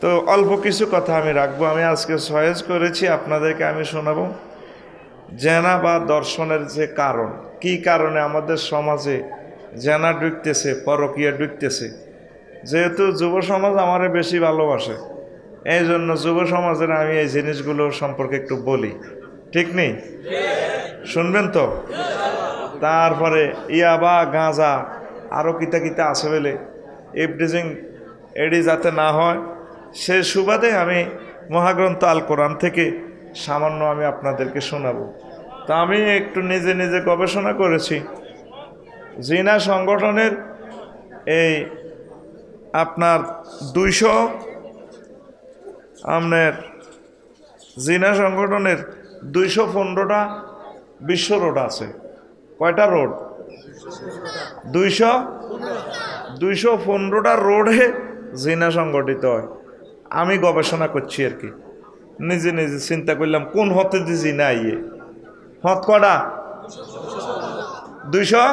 তো অল্প কিছু কথা আমি রাখবো। আমি আজকে চয়েস করেছি আপনাদেরকে আমি শোনাবো জেনা বা দর্শনের যে কারণ, কি কারণে আমাদের সমাজে জেনা ঢুকতেছে, পরকীয়া ঢুকতেছে। যেহেতু যুব সমাজ আমারে বেশি ভালোবাসে, এই জন্য যুব সমাজের আমি এই জিনিসগুলো সম্পর্কে একটু বলি, ঠিক নেই? শুনবেন তো? তারপরে ইয়াবা, গাঁজা, আরও কিতা কিতা আছে বলে ইফডিজিং এডি যাতে না হয় সে সুবাদে আমি মহাগ্রন্থ আল কোরআন থেকে সামান্য আমি আপনাদেরকে শোনাবো। তা আমি একটু নিজে নিজে গবেষণা করেছি। জিনা সংগঠনের এই আপনার 200 আপনার জিনা সংগঠনের 215টা বিশ্ব রোড আছে। কয়টা রোড? 215টা রোডে জিনা সংগঠিত হয়। আমি গবেষণা করছি আর কি, নিজে নিজে চিন্তা করলাম কোন হতে দি জিনা ইয়ে হত কটা 200।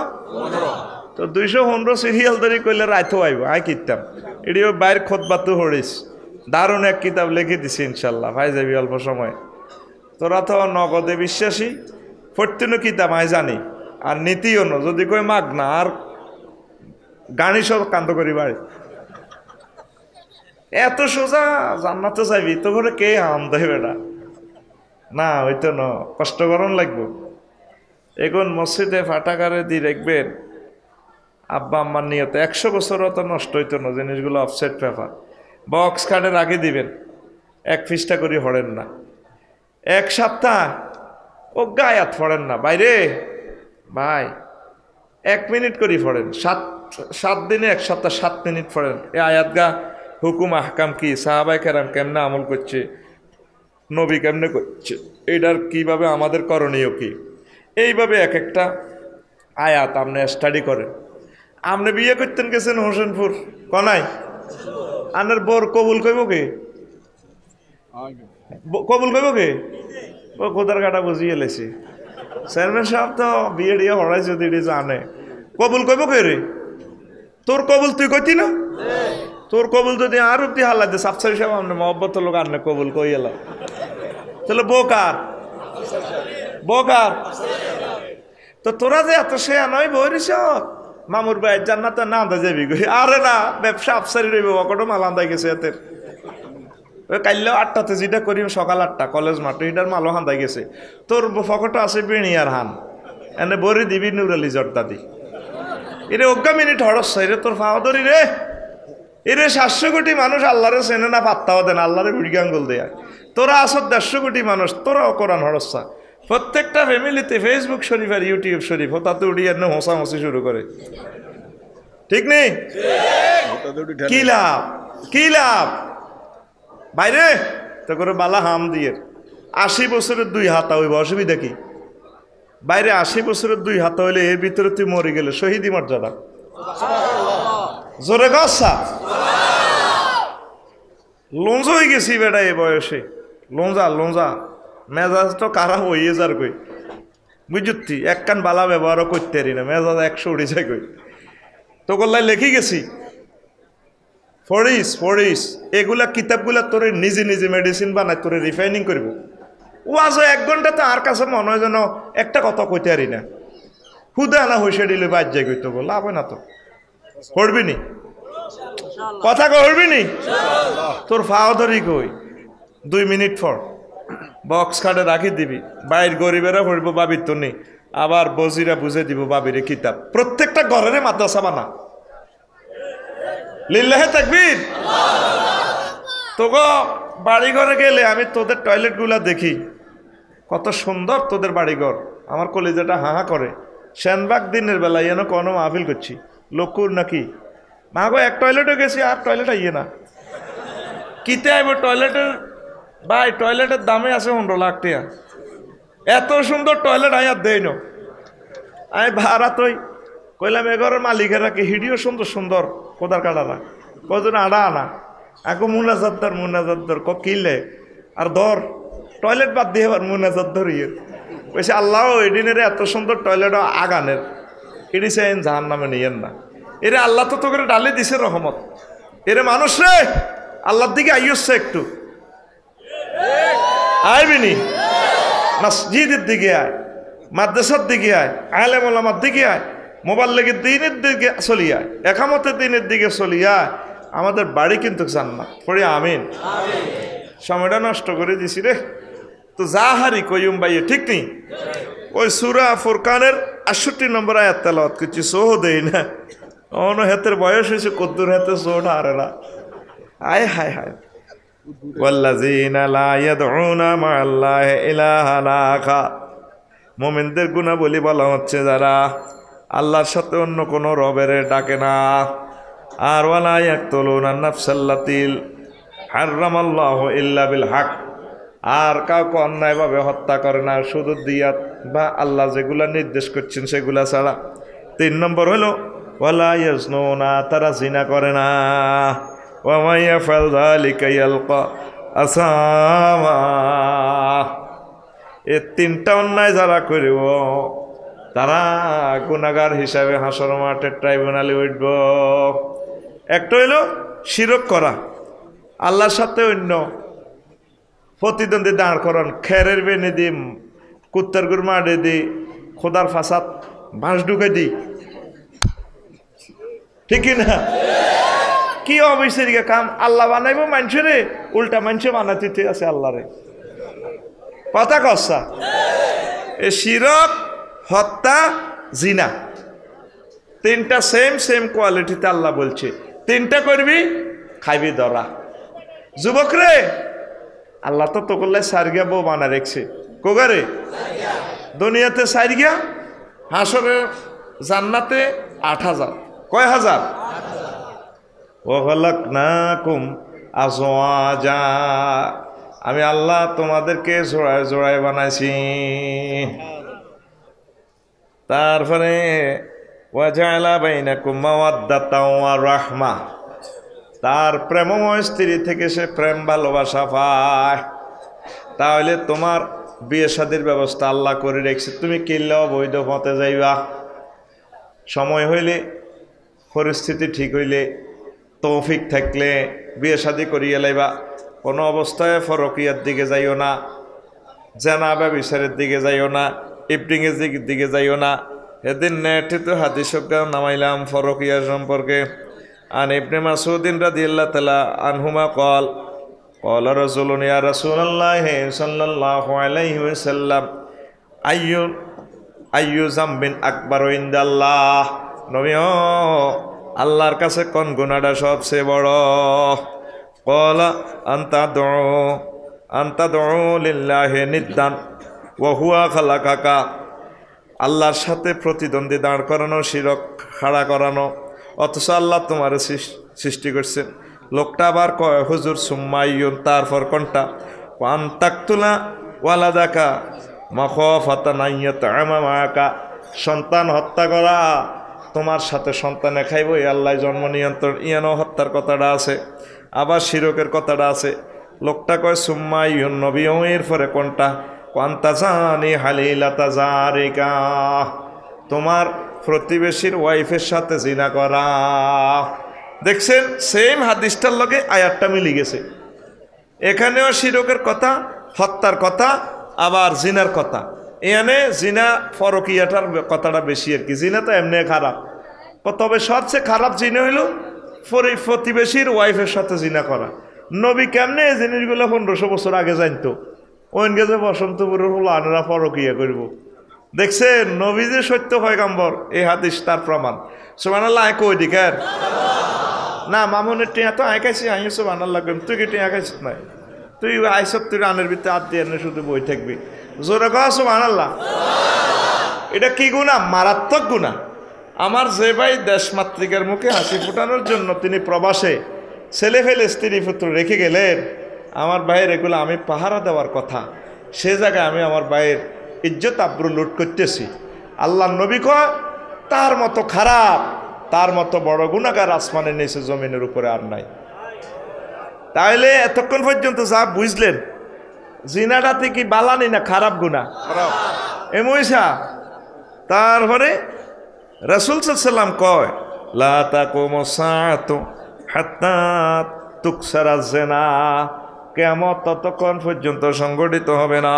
তো 215 সিরিয়াল ধরে করলে রাইতো আইব আই কিতাম এটিও বাইর খোদবাতো হরিস দারুণ এক কিতাব লিখে দিছি, ইনশাল্লাহ ভাই যাবি অল্প সময়। তোরা তো নগদে বিশ্বাসী, প্রত্যেক কিতাব আই জানি আর নীতিও ন, যদি কই মাগ না আর গানি সব কান্দ করি বাড়ি। এত সোজা জান্নাতে যাবি তো করে কে হাম দেয় বেটা? না হইতো ন, কষ্ট করন লাগবো। এখন মসজিদে ফাটাকারে দিয়ে রাখবেন আব্বা আম্মার নিয়তে 100 বছরও তো নষ্ট হইতো না জিনিসগুলো। অফসেট পেপার বক্স কার্ডের আগে দিবেন, 1 পৃষ্ঠা করে হরেন না। 1 সপ্তাহ ও গায়াত ফড়েন না বাইরে ভাই, 1 মিনিট করে ফড়েন। 7 দিনে 1 সপ্তাহ 7 মিনিট ফড়েন। এ আয়াত গা হুকুম আহকাম কি, সাহাবায়ে কেরাম কেমনে আমল করছে, নবী কেমনে করছে, এটার কিভাবে আমাদের করণীয় কি, এইভাবে এক একটা আয়াত আপনি স্টাডি করেন। আপনি বিয়ে করতেন গেছেন হোসেনপুর কনাই, আনার বর কবুল কইব কে? কবুল কইব কে? ও খোদার কাটা বুঝিয়ে এলেছি। চেয়ারম্যান সাহেব তো বিয়ে দিয়ে হরাই যদি জানে, কবুল কইব কে রে? তোর কবুল তুই কইতি না? তোর কবুল যদি আর অব্দি হাল্লা দে সাফসারি সাহেব আপনি মহব্বত লোক আনে কবুল কই এলাম, তাহলে বোকার বোকার। তো তোরা যে এত সে নয় বইরিস মামুর ভাই জান্নাতে না আন্দা যাবি গই। আরে না, ব্যবসা আফসারি রইব অকটো মাল আন্দাই গেছে এতের। ওই কাইলেও 8টাতে যেটা করি সকাল 8টা কলেজ মাঠে, এটার মালও হান্দাই গেছে। তোর ফকটো আছে বেণিয়ার হান এনে বরি দিবি নুরালি জর্দাদি। এরে অজ্ঞা মিনিট হরস রে তোর ফাওয়া ধরি রে। এরে 700 কোটি মানুষ আল্লাহরে চেনে না, পাত্তাও দেন, আল্লাহরে ভিড়গাঙ্গল দেয়া। তোরা আসত 150 কোটি মানুষ, তোরাও কোরআন হরসা। প্রত্যেকটা ফ্যামিলিতে ফেসবুক শরীফ আর ইউটিউব শরীফ তাতে উড়িয়ে এনে হোঁসাহসি শুরু করে, ঠিক নেই? কি লাভ, কি লাভ বাইরে তো করে বালা হাম দিয়ে 80 বছরের 2 হাতা হইব, অসুবিধা কি? বাইরে 80 বছরের 2 হাতা হইলে এর ভিতরে তুই মরে গেলে শহীদি মর্যাদা। জোরে গসা লঞ্জ হয়ে গেছি বেটা এ বয়সে, লঞ্জা লঞ্জা মেজাজ তো কারা হইয়ে যার কই বুঝতি, এক কান বালা ব্যবহারও করতে পারি না, মেজাজ 100 উড়ে যায় কই। তো গল্লায় লিখি গেছি ফরিস ফরিস এগুলা কিতাবগুলা তোরে নিজে নিজে মেডিসিন বানায় তোরে রিফাইনিং করব। ও আজ 1 ঘন্টা তো আর কাছে মনে হয় যেন একটা কথা কইতে পারি না, হুদা না হইসে দিলে বাদ যায় কইতো লাভ হয় না। তো করবি নি কথা করবি নি, তোর ফাও ধরি কই 2 মিনিট পর বক্স কার্ডে রাখি দিবি, বাইর গরিবেরা পড়ব বাবির তো নেই, আবার বজিরা বুঝে দিব বাবিরে কিতাব। প্রত্যেকটা ঘরের মাদ্রাসা বানা, লিল্লাহে তাকবীর। তোগো বাড়ি ঘরে গেলে আমি তোদের টয়লেট গুলা দেখি, কত সুন্দর তোদের বাড়িঘর, আমার কলিজাটা হাহা করে। সেনবাগ দিনের বেলা এনে কোনো মাহফিল করছি, লকুর নাকি মা গো 1 টয়লেটে গেছি আর টয়লেট আইয়ে না, কিতে আইব টয়লেটের ভাই, টয়লেটের দামে আছে 15 লাখ টাকা। এত সুন্দর টয়লেট আয়ার দেই না আমি ভাড়া তৈ কইলাম এঘরের মালিকেরা কি হিডিও সুন্দর সুন্দর কোদার কাটারা কজন আড়া আনা এখন মুনাজাদ্দার কিলে আর ধর টয়লেট বাদ দিয়ে আবার মুনাজাদ ধরিয়ে কইছে আল্লাহ এদিনের এত সুন্দর টয়লেট আগানের এটি চাইন জাহান নামে নিয়েন না। এরে আল্লাহ তো তোকে ডালে দিছে রহমত। এরে মানুষ রে আল্লাহর দিকে আইসছে একটু আইবিনি মসজিদের দিকে আয়, মাদ্রাসার দিকে আয়, আলেম ওলামার দিকে আয়, মোবাল্লিগের দিনের দিকে চলি আয়, একামতের দিনের দিকে চলি আয়। আমাদের বাড়ি কিন্তু জান্নাত। পড়ি আমিন। সময়টা নষ্ট করে দিছি রে। তো জাহারি কইম ভাইয়ে ঠিক নেই। ওই সূরা ফুরকানের 68 নম্বর আয়াত তেলাওয়াত করছি, সোহ দেই না। অন হাতের বয়স হয়েছে, কদ্দুর হাতে সোটা হারে না। আয় হায় হায়। ওয়াল্লাযীনা লা ইয়াদউনা মা'আল্লাহি ইলাহান আখার। মুমিনদের গুণাবলী বলা হচ্ছে যারা আল্লাহর সাথে অন্য কোনো রবের ডাকে না। আর ওয়ালা ইয়াকতুলুনা নাফসাল্লাতী হারামাল্লাহু ইল্লা বিল হক। আর কাউকে অন্যায়ভাবে হত্যা করে না, শুধু দিয়াত বা আল্লাহ যেগুলা নির্দেশ করছেন সেগুলা ছাড়া। 3 নম্বর হলো ওয়ালা ইয়াজনুনা, তারা জিনা করে না। ওয়া মান ইয়াফআল যালিকা ইয়ালকা আসামা। এই 3টা অন্যায় যারা করিব তারা গুনাহগার হিসাবে হাসর মাঠের ট্রাইব্যুনালে উঠব। একটা হইল শিরক করা, আল্লাহর সাথে অন্য প্রতিদ্বন্দ্বী দাঁড় করান, খেরের বেনে দি, কুত্তার গুড় মারে দি, খোদার ফাসাদ বাঁশ ঢুকে দি, ঠিক না? কি অবশ্যই কাম আল্লাহ বানাইব মানুষেরে, উল্টা মানুষে বানাতে আছে আল্লাহরে। কথা কসা এ শিরক, হত্যা, জিনা, 3টা সেম কোয়ালিটিতে আল্লাহ বলছে। 3টা করবি, খাইবি ধরা। যুবক রে, আল্লাহ তো করলে সারগিয়া বউ বানা রেখছে। কোগারে দুনিয়াতে সারগিয়া, হাসরে জান্নাতে 8000। কয় হাজার? ওয়া খালাকনাকুম আজওয়াজা। আমি আল্লাহ তোমাদেরকে জোড়ায় জোড়ায় বানাইছি। তারপরে ওয়া জাআলা বাইনাকুম মাওয়াদ্দাতাও ওয়া রাহমা। তার প্রেমময় স্ত্রী থেকে সে প্রেম ভালোবাসা পায়। তাহলে তোমার বিয়ে শাদীর ব্যবস্থা আল্লাহ করে রেখেছে। তুমি কিনলে অবৈধ পথে যাইবা, সময় হইলে, পরিস্থিতি ঠিক হইলে, তৌফিক থাকলে বিয়ে শাদী করিয়ে লাইবা। কোনো অবস্থায় ফরকিয়ার দিকে যাইও না, জানা ব্যবিচারের দিকে যাইও না, ইফটিংয়ের দিকে যাইও না। এদিন নেটে তো হাদিস নামাইলাম ফরকিয়া সম্পর্কে। আন ইবনে মাসউদিন রাদিয়াল্লাহু তাআলা আনহুমা ক্বাল ক্বালা রাসূলুন ইয়া রাসূলুল্লাহ সাল্লাল্লাহু আলাইহি ওয়াসাল্লাম আইয়ু যামবিন আকবারু ইনদাল্লাহ। নবী ও আল্লাহর কাছে কোন গুনাহটা সবচেয়ে বড়? ক্বালা আনতা দুউ লিল্লাহি নিদ্দান ওয়া হুয়া খালাকাকা। আল্লাহর সাথে প্রতিদ্বন্দ্বী দাঁড় করানো, শিরক খাড়া করানো, অথচ আল্লাহ তোমার সৃষ্টি করছেন। লোকটা আবার কয় হুজুর সুম্মাইয়ুন, তারপর কোনটা? ওয়ান তাকতুলা ওয়ালাদাকা মাখাফাতান আইয়াতআমা মাকা। সন্তান হত্যা করা, তোমার সাথে সন্তানে খাইব, এই আল্লাহ জন্ম নিয়ন্ত্রণ, ইয়ানো হত্যার কথাটা আছে, আবার শিরকের কথাটা আছে। লোকটা কয় সুম্মাইয়ুন নবী, এরপরে কোনটা? ওয়ান্তাজানি হালিলাতা জারিকা, তোমার প্রতিবেশীর ওয়াইফের সাথে জিনা করা। দেখছেন, সেম হাদিসটার লগে আয়াতটা মিলে গেছে। এখানেও শিরকের কথা, হত্যার কথা, আবার জিনার কথা। এখানে জিনা ফরকিয়াটার কথাটা বেশি আর কি। জিনা তো এমনি খারাপ, তবে সবচেয়ে খারাপ জিনা হইল প্রতিবেশীর ওয়াইফের সাথে জিনা করা। নবী কেমনে এই জিনিসগুলো 1500 বছর আগে জানতো? ওইনকে যে বসন্তপুরের হলো আনরা ফরকিয়া করব। দেখছেন, নবী যে সত্য পয়গম্বর, এই হাদিস তার প্রমাণ। সুবহানাল্লাহ। কই দিকার না মামুনের টিয়া তো আঁকাইছি, আইও সুবহানাল্লাহ। তুই কি টিয়া আঁকাইছিস? নাই, তুই আইসব, তুই রানের ভিতরে হাত দিয়ে শুধু বই থাকবি। জোরে কও সুবহানাল্লাহ। এটা কি গুনাহ? মারাত্মক গুনাহ। আমার যে ভাই দেশমাতৃকার মুখে হাসি ফোটানোর জন্য তিনি প্রবাসে ছেলে ফেলে স্ত্রী পুত্র রেখে গেলেন, আমার ভাইয়ের এগুলো আমি পাহারা দেওয়ার কথা, সে জায়গায় আমি আমার ভাইয়ের ইজ্জত আব্রু লুট করতেছি। আল্লাহ নবী কয় তার মতো খারাপ, তার মতো বড় গুনাহগার আসমানের নিচে জমিনের উপরে আর নাই। তাইলে এতক্ষণ পর্যন্ত যা বুঝলেন, জিনাটাতে কি বালানি না খারাপ গুনাহ? এমইসা। তারপরে রাসূল সাল্লাল্লাহু আলাইহি ওয়াসাল্লাম কয় লা তাকুমু সাআতু হাত্তা তুকসারা জেনা, কিয়ামত ততক্ষণ পর্যন্ত সংগঠিত হবে না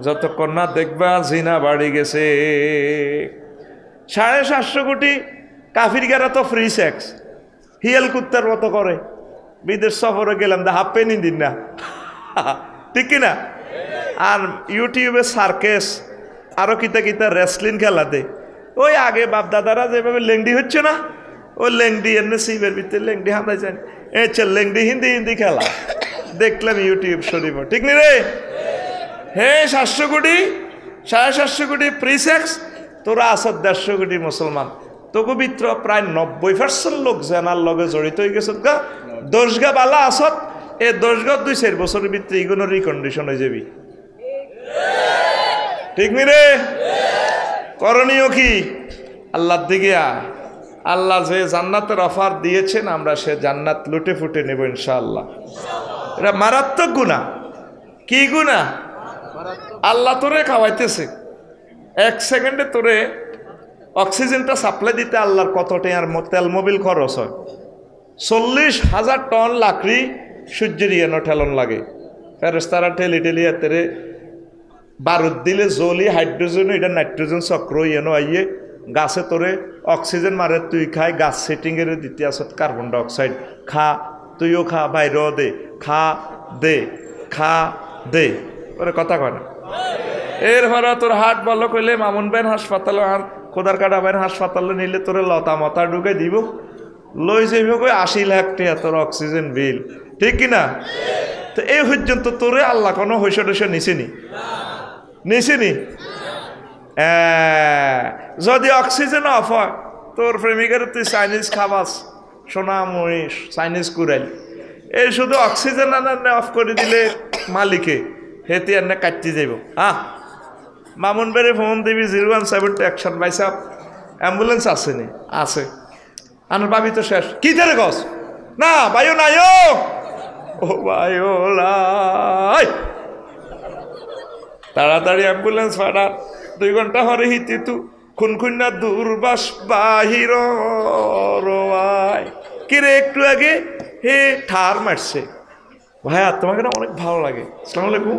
যতক্ষণ না দেখবা জিনা বাড়ি গেছে। 750 কোটি কাফিরগারা তো ফ্রি সেক্স হিয়াল কুত্তার মতো করে। বিদেশ সফরে গেলাম হাফ পেনি দিন না, ঠিক কিনা? আর ইউটিউবে সার্কেস আরো কিতা কিতা রেসলিং খেলাতে ওই আগে বাপ দাদারা যেভাবে লেংডি হচ্ছে না, ওই লেংডি এনে সিবের ভিতরে লেংডি হাঁদাই যান, লেংডি হিন্দি হিন্দি খেলা দেখলাম ইউটিউব শরীফ, ঠিক নি রে? হে 700 কোটি 750 কোটি ফ্রি সেক্স, তোরা আসত 150 কোটি মুসলমান, তোকে ভিতর প্রায় 90% লোক জেনার লগে জড়িত হয়ে গেছে গা। 10 গা বালা আসত, এই 10 গা 2-4 বছরের ভিতরে এগুলো রিকন্ডিশন হয়ে যাবি, ঠিক নি রে? করণীয় কি? আল্লাহর দিকে আল্লাহ যে জান্নাতের অফার দিয়েছেন আমরা সে জান্নাত লুটে ফুটে নেব ইনশাআল্লাহ। এটা মারাত্মক গুনাহ। কি গুনাহ? আল্লাহ তোরে খাওয়াইতেছে, 1 সেকেন্ডে তোরে অক্সিজেনটা সাপ্লাই দিতে আল্লাহর কত টাকার তেল মোবিল খরচ হয়। 40,000 টন লাকড়ি সূর্যের ইয়েন ঠেলন লাগে, ফেরেশতারা ঠেলি ঠেলি এতেরে বারুদ দিলে জলি হাইড্রোজেন এটা নাইট্রোজেন চক্র ইয়েনো আইয়ে গাছে তোরে অক্সিজেন মারে, তুই খাই গাছ সেটিং এর দিতে আসত কার্বন ডাইঅক্সাইড, খা তুইও খা, বাইরেও দে, খা দে খা দে, ওরে কথা কয় না। এরপরে তোর হাট বলো কইলে মামুন বেন হাসপাতালে আর খোদার কাটা বেন হাসপাতালে নিলে তোরে লতা মতা ঢুকে দিব, লই যাইব কই 80 লাখ টাকা তোর অক্সিজেন বিল, ঠিক কিনা? তো এই পর্যন্ত তোরে আল্লাহ কোনো হইসা টইসা নিছেনি? নিছেনি? যদি অক্সিজেন অফ হয় তোর প্রেমিকার তুই চাইনিজ খাবাস, সোনা মহিষ চাইনিজ কুড়াইল, এই শুধু অক্সিজেন অফ করে দিলে মালিকে হেতে এনে কাটতে যাইব। মামুন বেড়ে ফোন দিবি 017 অ্যাকশন বাইসাপ অ্যাম্বুলেন্স আসেনি? আছে। আনার ভাবি তো শেষ, কি ধরে গছ না ভাইও নাই, ও ভাইও লাই, তাড়াতাড়ি অ্যাম্বুলেন্স ফাটা, 2 ঘন্টা হরে হিতি তু খুনখুন্না দুর্বাস বাহির রোয়াই কিরে একটু আগে হে ঠার মারছে। ভাইয়া তোমাকে না অনেক ভালো লাগে, আসসালামু আলাইকুম,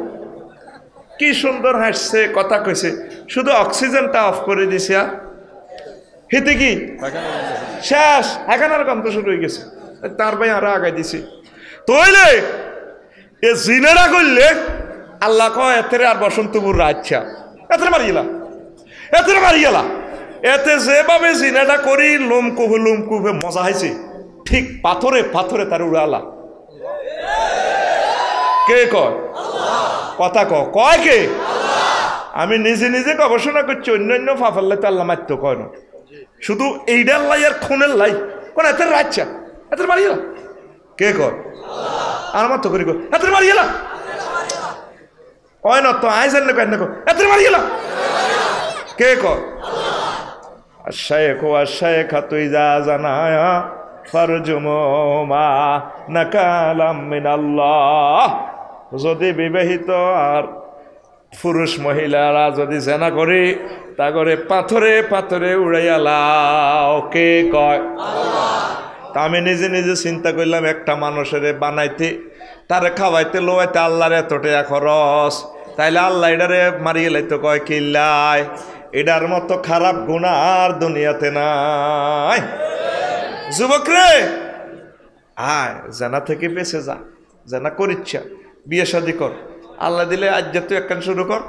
কি সুন্দর হাসছে, কথা কইছে, শুধু অক্সিজেনটা অফ করে দিছে হিতে কি শেষ, এখন আর গন্ধ শুরু হয়ে গেছে, তার ভাই আরো আগাই দিছে। তইলে এ জিনেরা করলে আল্লাহ কয় এতে আর বসন্তপুর রাজছা এতে মারি গেলা, এতে মারি গেলা, এতে যেভাবে জিনাটা করি লোমকুফে মজা হয়েছে, ঠিক পাথরে পাথরে তার উড়ালা। কে কয়? কথা কয় কে? আমি নিজে নিজে গবেষণা করছি, অন্যান্য ফাফাল্লাই তো আল্লাহ মারতে কয় না, শুধু এইটার লাই আর খুনের লাই কোন এতে রাজছা এতে মারি গেলা। কে কয়? আর আমার তো করি এতে মারি গেলা, কয় না তো আই জান না, কেন এতে মারি গেলা। কে কয়? আশায়েখ আশায়েখা তুই যা জানায়া ফারজুমা নাকালাম মিনাল্লাহ, যদি বিবাহিত আর পুরুষ মহিলারা যদি জেনা করে তা করে পাথরে পাথরে উড়াইয়া লাও। কে কয়? তা আমি নিজে নিজে চিন্তা করলাম, একটা মানুষের বানাইতে তারে খাওয়াইতে লোয়াইতে আল্লাহর এত টাকা খরচ, তাইলে আল্লাহ এটারে মারিয়ে লাইতে কয় কিল্লাই, এটার মতো খারাপ গুনাহ আর দুনিয়াতে নাই। যুবক রে আয় জানা থেকে বেঁচে যা, জানা করিচ্ছা, বিয়ে শাদী কর, আল্লাহ দিলে আজ যে তুই একখান শুরু কর,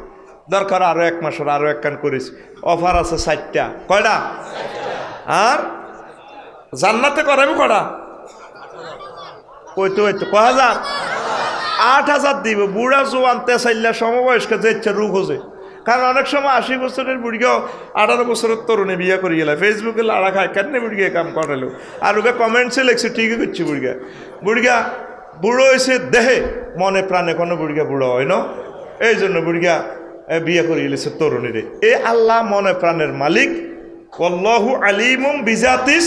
দরকার আরো 1 মাস আরো একখান করিস, অফার আছে 4টা। কয়টা? আর জান্নাতে করাবি কটা? কইতো হইতো 1000 8,000 দিব। বুড়া জোয়ান তেসাইল্লা সমবয়স্ক যে ইচ্ছা রূপ হচ্ছে, কারণ অনেক সময় 80 বছরের বুড়িকেও 18 বছরের তরুণে বিয়ে করে গেলে ফেসবুকে লাড়া খায়, কেন বুড়িকে কাম করালো, আর ওকে কমেন্টসে লেখছে ঠিকই করছি বুড়িগা বুড়ো হয়েছে দেহে মনে প্রাণে, কোনো বুড়িগা বুড়ো হয় না, এই জন্য বুড়িগা বিয়ে করে গেলেছে তরুণীরে। এ আল্লাহ মনে প্রাণের মালিক, আল্লাহু আলিমুম বিজাতিস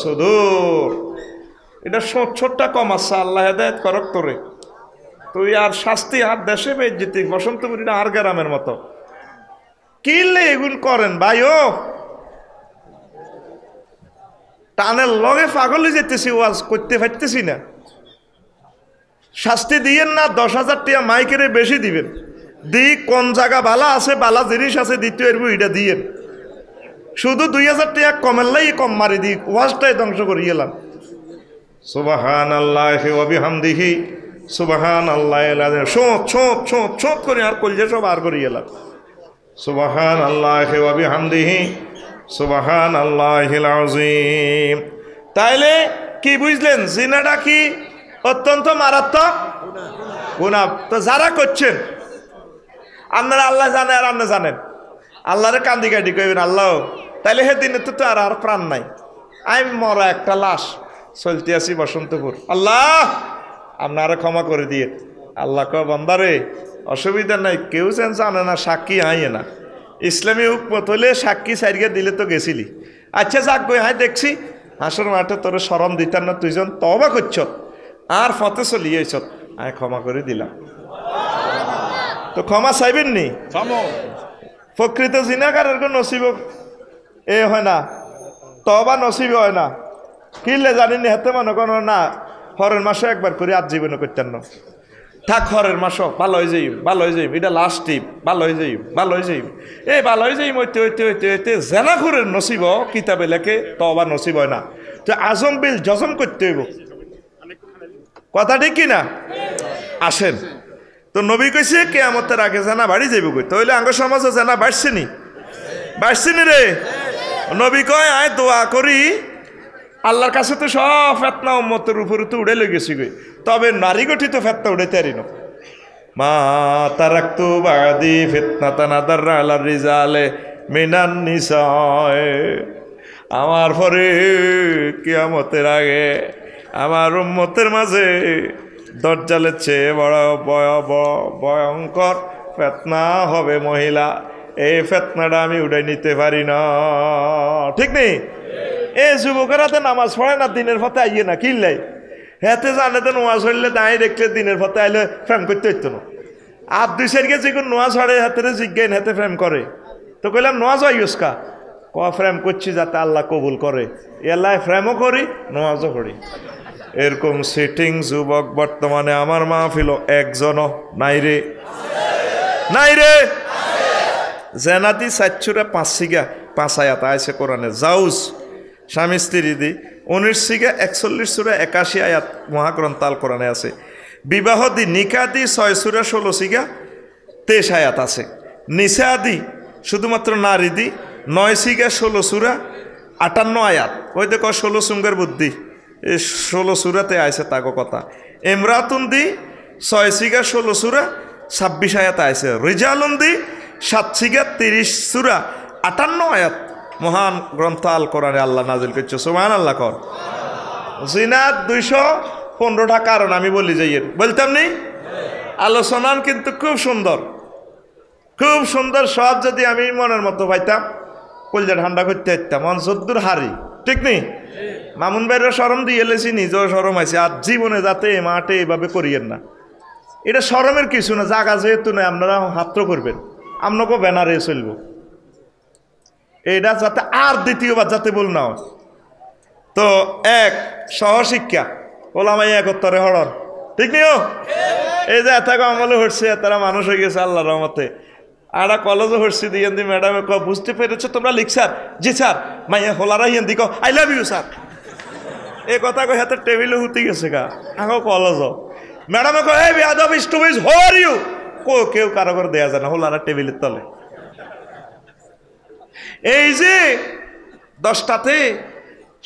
সুদূর। এটা ছোট্ট কম আছে, আল্লাহ হেদায়েত করক তোরে, তুই আর শাস্তি আর দেশে বেজ্জিতি বসন্তপুরীটা আর গ্রামের মতো কিনলে এগুলো করেন ভাই। ও টানের লগে পাগল হয়ে যেতেছি, ওয়াজ করতে পারতেছি না, শাস্তি দিয়েন না, 10,000 টাকা মাইকেরে বেশি দিবেন, দি কোন জায়গা বালা আছে, বালা জিনিস আছে দ্বিতীয় এরবো এটা দিয়েন। শুধু 2,000 টাকা কমেল্লাই কম মারি দি ওয়াজটাই ধ্বংস করিয়ে এলাম। সুবহানাল্লাহি ওয়া বিহামদিহি সুবহানাল্লাহিল আযীম। ছোঁত ছোঁত ছোঁত ছোঁত করে আর কলজে সব আর করিয়ে এলাম। সুবহানাল্লাহি ওয়া বিহামদিহি সুবহানাল্লাহিল আযীম। তাইলে কি বুঝলেন? জিনাটা কি অত্যন্ত মারাত্মক গুনাহ। তো যারা করছেন আপনারা আল্লাহ জানে আর আপনি জানেন, আল্লাহরে কান্দি কাটি কইবেন আল্লাহ, তাইলে সেদিনে তো আর প্রাণ নাই, আমি মরা একটা লাশ চলতে আছি বসন্তপুর, আল্লাহ আপনারা ক্ষমা করে দিয়ে। আল্লাহ কয় বান্দারে অসুবিধা নাই, কেউ যেন জানে না, সাক্ষী হাইয়ে না, ইসলামী হুকমত হলে সাক্ষী সাইডকে দিলে তো গেছিলি। আচ্ছা যাক গই, হাই দেখছি হাসর মাঠে তোর শরম দিতাম না, তুইজন তওবা করছ আর ফতে চলিয়েছ, আমি ক্ষমা করে দিলাম। তো ক্ষমা চাইবেন নি? প্রকৃত জিনাগারের নসিব এ হয় না, তওবা নসিব হয় না। কিনলে জানিনি হাতে মনে করো না, হরের মাসে একবার করে আর জীবনে করতেন না, থাক হরের মাস ভালো হয়ে যাইম, ভালো হয়ে যাইম, এটা লাস্ট টিপ, ভালো হয়ে যাইম, ভালো হয়ে যাইম, এই ভালো হয়ে যাইম, হইতে হইতে হইতে হইতে জেনাখুরের নসিব কিতাবে লেখে তওবা নসিব হয় না। তো আজম বিল জজম করতে হইব, কথা ঠিক কিনা? আসেন, তো নবী কইছে কিয়ামতের আগে জানা বাড়ি যাইব কই, তাহলে আঙ্গ সমাজে জানা বাড়ছেনি, বাড়ছেনি রে। নবী কয় আয় দোয়া করি আল্লাহর কাছে তো সব ফেতনা উম্মতের উপরে তো উড়ে লেগেছি গই, তবে নারী গঠিত ফেতনা উড়াইতে পারি না। মা তারাকতু বাদি ফিতনাতান আদাররা আলার রিজালে মিনান নিসায়। আমার পরে কিয়ামতের আগে আমার উম্মতের মাঝে দজ্জালের চেয়ে বড় ভয়ঙ্কর ফেতনা হবে মহিলা, এই ফেতনাটা আমি উড়াই নিতে পারি না, ঠিক নেই? এই যুবকেরা তো নামাজ পড়ে না, দিনের পথে আইয়ে না, কিনলাই হেতে জানে তো নোয়াজ হইলে দাঁড়িয়ে দেখলে দিনের পথে আইলে প্রেম করতে হইতো না। আর দুই সাইডকে যে কোন নোয়াজ হড়ে হাতে জিজ্ঞান হাতে প্রেম করে, তো কইলাম নোয়াজ আইসকা, ক প্রেম করছি যাতে আল্লাহ কবুল করে, এলাই প্রেমও করি নোয়াজও করি। এরকম সিটিং যুবক বর্তমানে আমার মাহফিল একজনও নাই রে, নাই রে। জেনাতি 4 সুরা 5 সিগা 5 আয়াত আছে কোরআনে, জাউজ স্বামী স্ত্রী দি 19 সিগা 41 সুরা 81 আয়াত মহাগ্রন্থ আল কোরআনে আছে। বিবাহ দি নিকা দি 6 সুরা 16 সিগা 23 আয়াত আছে। নিসা দি শুধুমাত্র নারী দি 9 সিগা 16 সুরা 58 আয়াত। ওই দেখো 16 সুঙ্গের বুদ্ধি, এই 16 সুরাতে আছে তাগো কথা। ইমরাতুন দি 6 সিগা 16 সুরা 26 আয়াত আছে। রিজালুন দি 7 সিগা 30 সুরা 58 আয়াত মহান গ্রন্থ আল কোরআনে আল্লাহ নাজিল করছে, সুবহানাল্লাহ কর। জিনাত 215টা কারণ আমি বলি যাই, বলতাম নি আলোচনান কিন্তু খুব সুন্দর, খুব সুন্দর। সব যদি আমি মনের মতো পাইতাম কলজা ঠান্ডা করতে পারতাম, মন সদ্দুর হারি, ঠিক নেই? মামুন ভাইয়েরও শরম দিয়ে এলেছি, নিজেও শরম আছে। আর জীবনে যাতে মাঠে এভাবে করিয়েন না, এটা শরমের কিছু না, জায়গা যেহেতু নয় আপনারা হাত্র করবেন, আপনাকেও ব্যানারে চলব, এটা যাতে আর দ্বিতীয়বার যাতে বল না হয়। তো এক সহশিক্ষা ওলামাই একত্তরে হরণ, ঠিক নিও। এই যে এত আমলে হচ্ছে, তারা মানুষ হয়ে গেছে আল্লাহর রহমতে। আরা কলেজও হচ্ছে দিয়ে ম্যাডামে ক বুঝতে পেরেছো তোমরা লিখ স্যার? জি স্যার। মাইয়া হোলারা হিয়েন দি আই লাভ ইউ স্যার, এই কথা কই হাতে টেবিলে হুতি গেছে গা আগো কলেজ। ম্যাডামে কয় হে বেয়াদব স্টুপিড হাউ আর ইউ, কো কেউ কারো করে দেয়া যায় না, হোলারা টেবিলের তলে। এই যে 10টাতে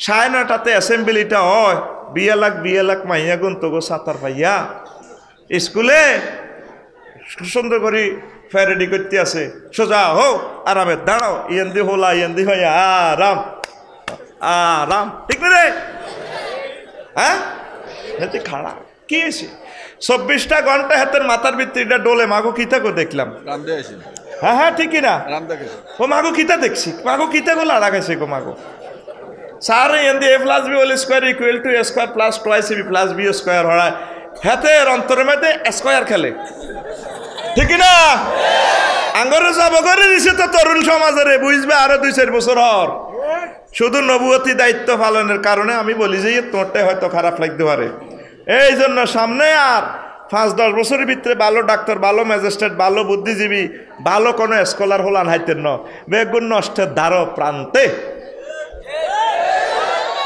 9:30 অ্যাসেম্বলিটা হয়, বিয়ে লাখ মাইয়া গুন তো গো সাতার পাইয়া স্কুলে সুন্দর করে ফেরেডি করতে আছে, সোজা হো আরামে দাঁড়াও, ইয়েন্দি হোলা ইয়েন্দি হইয়া আরাম আরাম, ঠিক না রে? হ্যাঁ খাড়া কি আছে 24টা ঘন্টা হাতের মাথার ভিত্তিটা ডোলে, মাগো কিতা কো দেখলাম। হ্যাঁ হ্যাঁ ঠিকই না, ও মাগো কিতা দেখছি, মাগো কিতা গো লাগাইছে গো মাগো। স্যার এন্দি a + b whole square equal to a square plus 2ab plus b square হয়, হাতের অন্তরের মধ্যে স্কয়ার খেলে, ঠিক না? আঙ্গরে যাব করে দিছে তো তরুণ সমাজের, বুঝবে আরো 2-4 বছর হর। শুধু নবুয়তি দায়িত্ব পালনের কারণে আমি বলি যে তোরটাই হয়তো খারাপ লাগতে পারে, এই জন্য সামনে আর 5-10 বছরের ভিতরে ভালো ডাক্তার, ভালো ম্যাজিস্ট্রেট, ভালো বুদ্ধিজীবী, ভালো কোনো স্কলার হলান হাইতেন ন বেগুন নষ্টের দ্বারো প্রান্তে।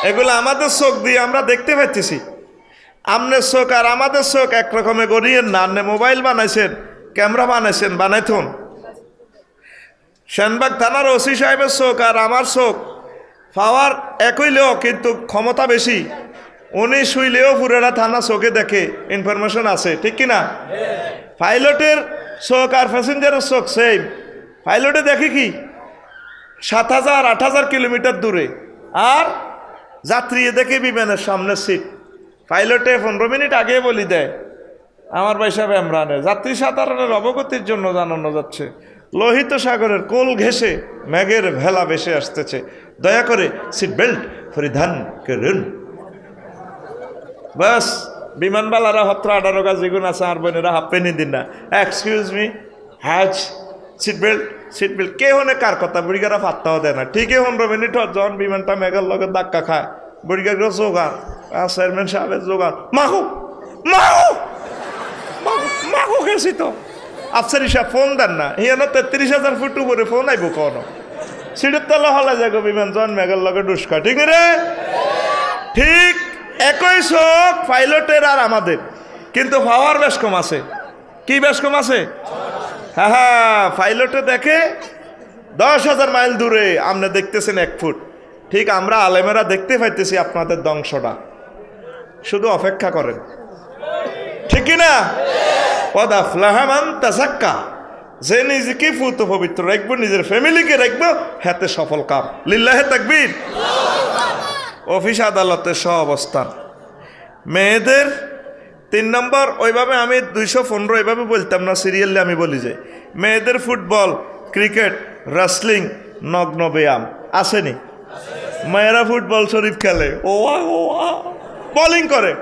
এগুলো আমাদের চোখ দিয়ে আমরা দেখতে পাচ্ছি। আমনের চোখ আর আমাদের চোখ একরকমে গড়িয়ে না। আপনি মোবাইল বানাইছেন, ক্যামেরা বানাইছেন, বানাইথুন। সেনবাগ থানার ওসি সাহেবের চোখ আর আমার চোখ পাওয়ার একইলেও কিন্তু ক্ষমতা বেশি। উনি শুইলেও পুরানা থানা চোখে দেখে, ইনফরমেশন আছে, ঠিক কিনা? পাইলটের চোখ আর প্যাসেঞ্জারের চোখ সেম। পাইলটে দেখে কি 7,000-8,000 কিলোমিটার দূরে, আর যাত্রী দেখে বিমানের সামনের সিট। পাইলটে 15 মিনিট আগে বলি দেয় আমার ভাই সাহেব এমরানে যাত্রী সাধারণের অবগতির জন্য জানানো যাচ্ছে লোহিত সাগরের কোল ঘেঁষে মেঘের ভেলা ভেসে আসতেছে, দয়া করে সিট বেল্ট পরিধান করুন। বাস বিমানবালারা 17-18 গা যেগুন আছে আর বোনেরা হাফ পেনি দিন না, excuse me has seat belt, seat belt. কে হনে কার কথা বুড়িগারা পাত্তাও দেয় না। ঠিকই 15 মিনিট যখন বিমানটা মেঘের লগে ধাক্কা খায়, বুড়িগার জোগাড়, চেয়ারম্যান সাহেবের জোগাড়, মাহু মাহু মাহু গেছি তো। আফসার হিসাব ফোন দেন না, হিয়ানো 33,000 ফুট উপরে ফোন আইব কোনো সিটের তলা হলা যাগো বিমান জন মেঘের লগে ডুস্কা, ঠিক রে? ঠিক একই চোখ পাইলটের আর আমাদের, কিন্তু পাওয়ার বেশ কম আছে। কি বেশ কম আছে? হ্যাঁ হ্যাঁ, পাইলটে দেখে 10,000 মাইল দূরে, আপনি দেখতেছেন 1 ফুট। ঠিক আমরা আলেমেরা দেখতে পাইতেছি আপনাদের ধ্বংসটা, শুধু অপেক্ষা করেন, ঠিক কিনা? পদাফলাহামান তাজাক্কা, যে নিজেকে ফুত পবিত্র রাখবো, নিজের ফ্যামিলিকে রাখবো, হাতে সফল কাম। লিল্লাহে তাকবীর। অফিস আদালতের সহ অবস্থান। মেয়েদের 3 নম্বর, ওইভাবে আমি 215 এইভাবে বলতাম না, সিরিয়ালে আমি বলি যে মেয়েদের ফুটবল, ক্রিকেট, রেসলিং, নগ্ন ব্যায়াম আসেনি? মেয়েরা ফুটবল শরীফ খেলে, ও বোলিং করে।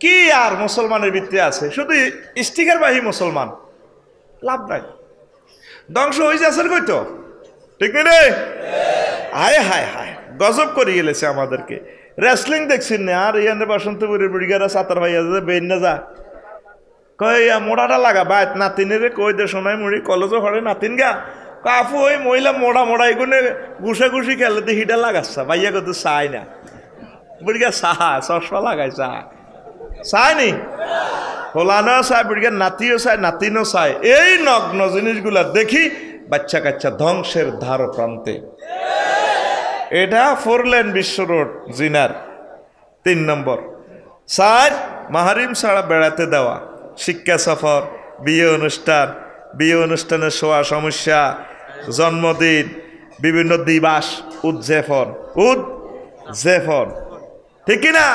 কি আর মুসলমানের ভিতরে আছে? শুধু স্টিকার বাহি মুসলমান, লাভ নাই। ধ্বংস হয়ে যাচ্ছে কইতো, ঠিক নেই রে? হায় হায় হায়, গজব করে গেলেছে আমাদেরকে। রেসলিং দেখছেন না? আর ইয়ানে বসন্তপুরের বুড়িগারা সাঁতার ভাইয়া বেন না যা কই মোড়াটা লাগা বাইত নাতিনের কই দে শোনায় মুড়ি কলেজও হরে নাতিন গা কাফু ওই মহিলা মোড়া মোড়া এগুনে ঘুষা ঘুষি খেলে তো হিটা লাগাচ্ছা ভাইয়া কত চাই না বুড়িগা চাহা চশমা লাগাই চায়নি হোলানো চায় বুড়িগা নাতিও চায় নাতিনও চায়। এই নগ্ন জিনিসগুলা দেখি বাচ্চা কাচ্চা ধ্বংসের ধার প্রান্তে। এটা 4 লেন বিশ্ব রোড জিনার 3 নম্বর। 4 মাহারিম ছাড়া বেড়াতে দেওয়া, শিক্ষা সফর, বিয়ে অনুষ্ঠানের শোয়া সমস্যা, জন্মদিন, বিভিন্ন দিবস উদযাপন ঠিক কিনা?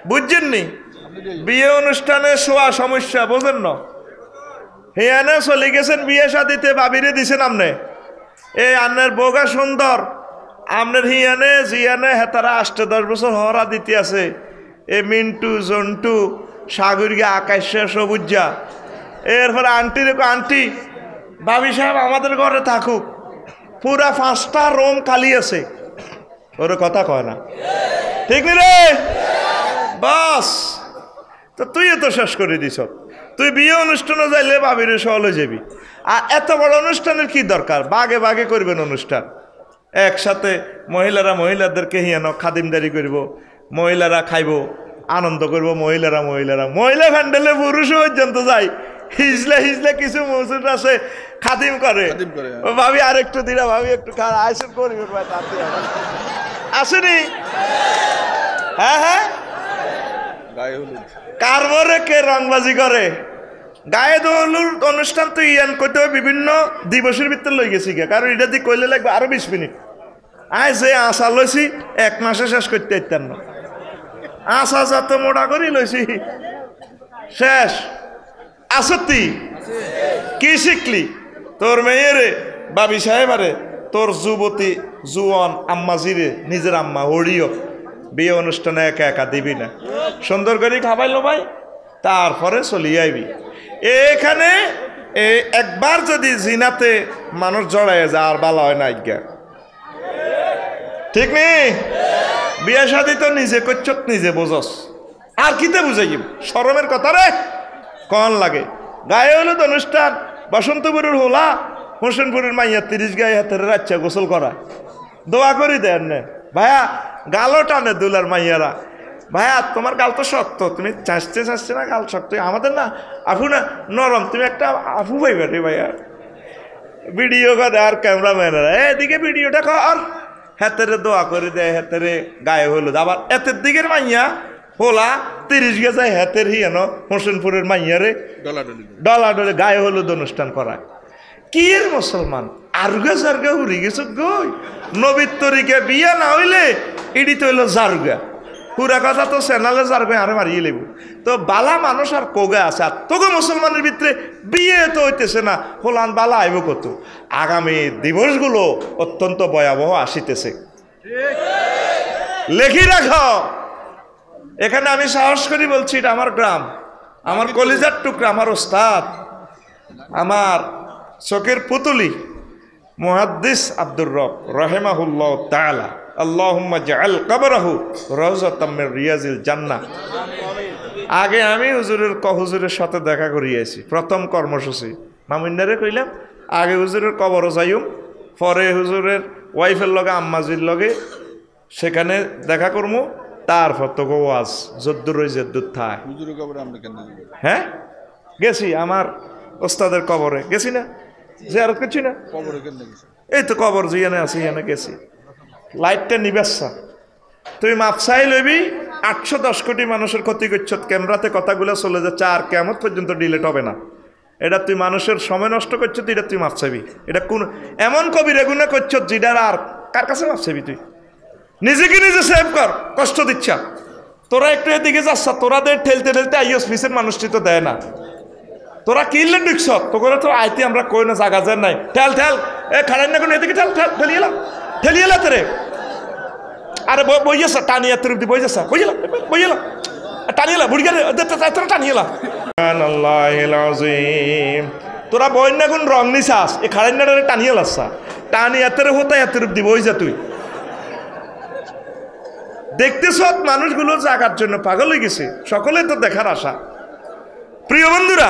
বুঝছেননি? বিয়ে অনুষ্ঠানে শোয়া সমস্যা বোঝেন না? হিয়ানে চলে গেছেন বিয়ে শাদিতে, বাবিরে দিছেন আমনে, এই আন্নের বোগা সুন্দর, আমনের হিয়ানে জিয়ানে হেতারা 8-10 বছর হরা দিতে আছে। এ মিন্টু জন্টু সাগরিকা আকাশে সবুজা, এরপরে আন্টি দেখো আন্টি ভাবি সাহেব আমাদের ঘরে থাকুক, পুরা 5টা রুম খালি আছে, ওর কথা কয় না, ঠিক নি রে? বাস তো তুইও তো শেষ করে দিছ। তুই বিয়ে অনুষ্ঠানে যাইলে ভাবিরে সহলে যাবি, আর এত বড় অনুষ্ঠানের কি দরকার? বাগে বাগে করবেন অনুষ্ঠান, একসাথে মহিলারা মহিলাদেরকে হিয়ানো খাদিমদারি করব, মহিলারা খাইব, আনন্দ করব, মহিলা ফ্যান্ডেলে পুরুষ পর্যন্ত যাই, হিজলে কিছু মসজিদ আছে খাদিম করে, ভাবি আরেকটু দিরা, ভাবি একটু আইসব করি আসেনি? হ্যাঁ হ্যাঁ, কারবরে কে রংবাজি করে, গায়ে দোলুর অনুষ্ঠান তো ইয়ান করতে হবে বিভিন্ন দিবসের ভিতরে লই গেছি গা, কারণ এটা দিয়ে কইলে লাগবে আরো 20 মিনিট। আয় যে আশা লইছি 1 মাসে শেষ করতে পারতাম না, আশা যত মোটা করি লইছি শেষ। আসতি কি শিখলি? তোর মেয়েরে বাবি সাহেবারে, তোর যুবতী জুয়ান আম্মাজিরে নিজের আম্মা হরিও বিয়ে অনুষ্ঠানে একা একা দিবি না, সুন্দর করে খাবাইলো ভাই, তারপরে চলিয়ে আইবি। এখানে একবার যদি জিনাতে মানুষ জড়ায় যায় আর বালা হয় না আজ্ঞা, ঠিক নেই? বিয়া শাদি তো নিজে করছত নিজে বোঝস আর কিতে বুঝাই শরমের কথা রে কন লাগে গায়ে হলো তো অনুষ্ঠান বসন্তপুরের হোলা হোসেনপুরের মাইয়া 30 গায়ে হাতের রাচ্চা গোসল করা দোয়া করি দেন না ভাইয়া গালও টানে দুলার মাইয়ারা ভাইয়া তোমার গাল তো শক্ত তুমি চাচ্ছে না গাল শক্ত আমাদের না আফু না নরম তুমি একটা আফু পাইবে রে ভাইয়া ভিডিও করে আর ক্যামেরাম্যানেরা এদিকে ভিডিওটা কর হাতেরে দোয়া করে দেয় হাতেরে গায়ে হলো আবার এতের দিকের মাইয়া হোলা 30 গেছে হাতের হিয়ানো হোসেনপুরের মাইয়ারে ডলাডলি গায়ে হলুদ অনুষ্ঠান করায় কি এর মুসলমান আরুগা জারগা উড়ি গেছ গই নবীর তরিকে বিয়া না হইলে ইডি তো হইলো জারগা পুরা কথা তো সেনালে জারগা আরে মারিয়ে লেব তো বালা মানুষ আর কোগা আছে আর তোকে মুসলমানের ভিতরে বিয়ে তো হইতেছে না হোলান বালা আইব কত আগামী দিবসগুলো অত্যন্ত ভয়াবহ আসিতেছে লেখি রাখো এখানে আমি সাহস করি বলছি এটা আমার গ্রাম আমার কলিজার টুকরা আমার ওস্তাদ আমার চোখের পুতুলি মুহাদ্দিস আব্দুর রব রাহিমাহুল্লাহ তাআলা আল্লাহুম্মা জাআল কবরাহু রাওযাতাম মির রিয়াজিল জান্নাহ আগে আমি হুজুরের সাথে দেখা করিয়েছি প্রথম কর্মসূচি মামুন্নারে কইলাম আগে হুজুরের কবরও যাইম পরে হুজুরের ওয়াইফের লগে আম্মাজির লগে সেখানে দেখা করবো তারপর তো ওয়াজ যদ্দুর ওই যদ্দুর থায় হ্যাঁ গেছি আমার ওস্তাদের কবরে গেছি না জিয়ারত করছি না এই তো কবর জিয়ানে আছি এখানে গেছি লাইটটা নিবেশা তুই মাপসাই লইবি 810 কোটি মানুষের ক্ষতি করছ ক্যামেরাতে কথাগুলো চলে যাচ্ছে আর কেমন পর্যন্ত ডিলেট হবে না এটা তুই মানুষের সময় নষ্ট করছ এটা তুই মাপসাবি এটা কোন এমন কবির এগুনে করছ যেটার আর কার কাছে মাপসাবি তুই নিজেকে নিজে সেভ কর কষ্ট দিচ্ছা তোরা একটু এদিকে যাচ্ছ তোরাদের ঠেলতে ঠেলতে আইএস পিসের মানুষটি তো দেয় না তোরা কিনলে ঢুকছ তো করে তো আইতে আমরা কই না জায়গা যার নাই ঠেল ঠেল এ খাড়াই না কোনো এদিকে ঠেল ঠেল ঠেলিয়েলা তোরে আরে বইয়েছ টানিয়া তোর বই যাচ্ছ বইয়েলা টানিয়েলা বুড়ি গেলে টানিয়েলা তোরা বই না কোন রং নিছাস এ খাড়াই না টানিয়ে লাচ্ছা টানিয়া তোর হতে এত রূপ দিব যা তুই দেখতেছ মানুষগুলো জাগার জন্য পাগল হয়ে গেছে সকলে তো দেখার আশা প্রিয় বন্ধুরা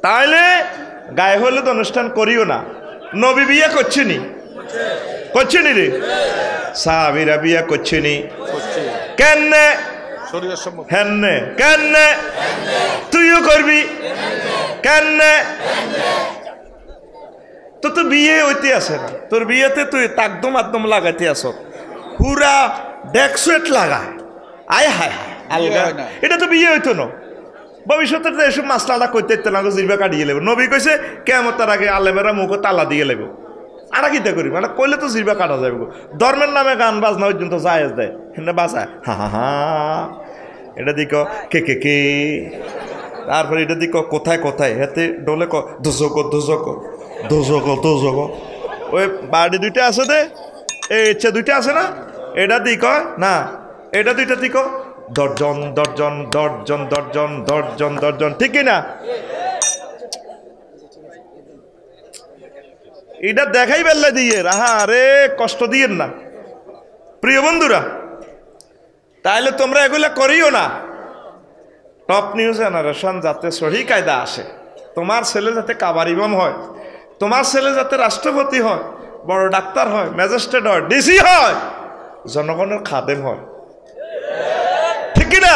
তাহলে গায়ে হলুদ অনুষ্ঠান করিও না নবী বিয়ে করছেনি রে সাহাবীরা বিয়ে করছেনি কেনে হেন্নে কেনে তুইও করবি কেনে তো তোর বিয়ে হইতে আসে না তোর বিয়েতে তুই তাকদম আদম লাগাইতে আস পুরা ডেকসুয়েট লাগায় আয় হায় হায় আলগা এটা তো বিয়ে হইতো না ভবিষ্যতে তো এসব মাসলাটা করতে না জিরবা কাটিয়ে লেব নবী কইছে কেয়ামতের আগে আলেমেরা মুখে তালা দিয়ে লেব আর কিতে করি মানে কইলে তো জিরবা কাটা যাবে ধর্মের নামে গান বাজনা পর্যন্ত জায়েজ দেয় হেনে বাজায় হা হা হা এটা দিক কে কে কে তারপরে এটা দিক কোথায় কোথায় হেতে ডোলে ধুজক ধুজক ধুজক ধুজক ওই বাড়ি দুইটা আছে দে এই ইচ্ছা দুইটা আছে না এটা দিক না এটা দুইটা দিক দর্জন দর্জন দর্জন দর্জন দর্জন দর্জন ঠিক না এটা দেখাই বেল্লা দিয়ে রাহা আরে কষ্ট দিয়েন না প্রিয় বন্ধুরা তাহলে তোমরা এগুলা করিও না টপ নিউজ জেনারেশন যাতে সহি কায়দা আসে তোমার ছেলে যাতে কাবারিবম হয় তোমার ছেলে যাতে রাষ্ট্রপতি হয় বড় ডাক্তার হয় ম্যাজিস্ট্রেট হয় ডিসি হয় জনগণের খাদেম হয় ঠিক কিনা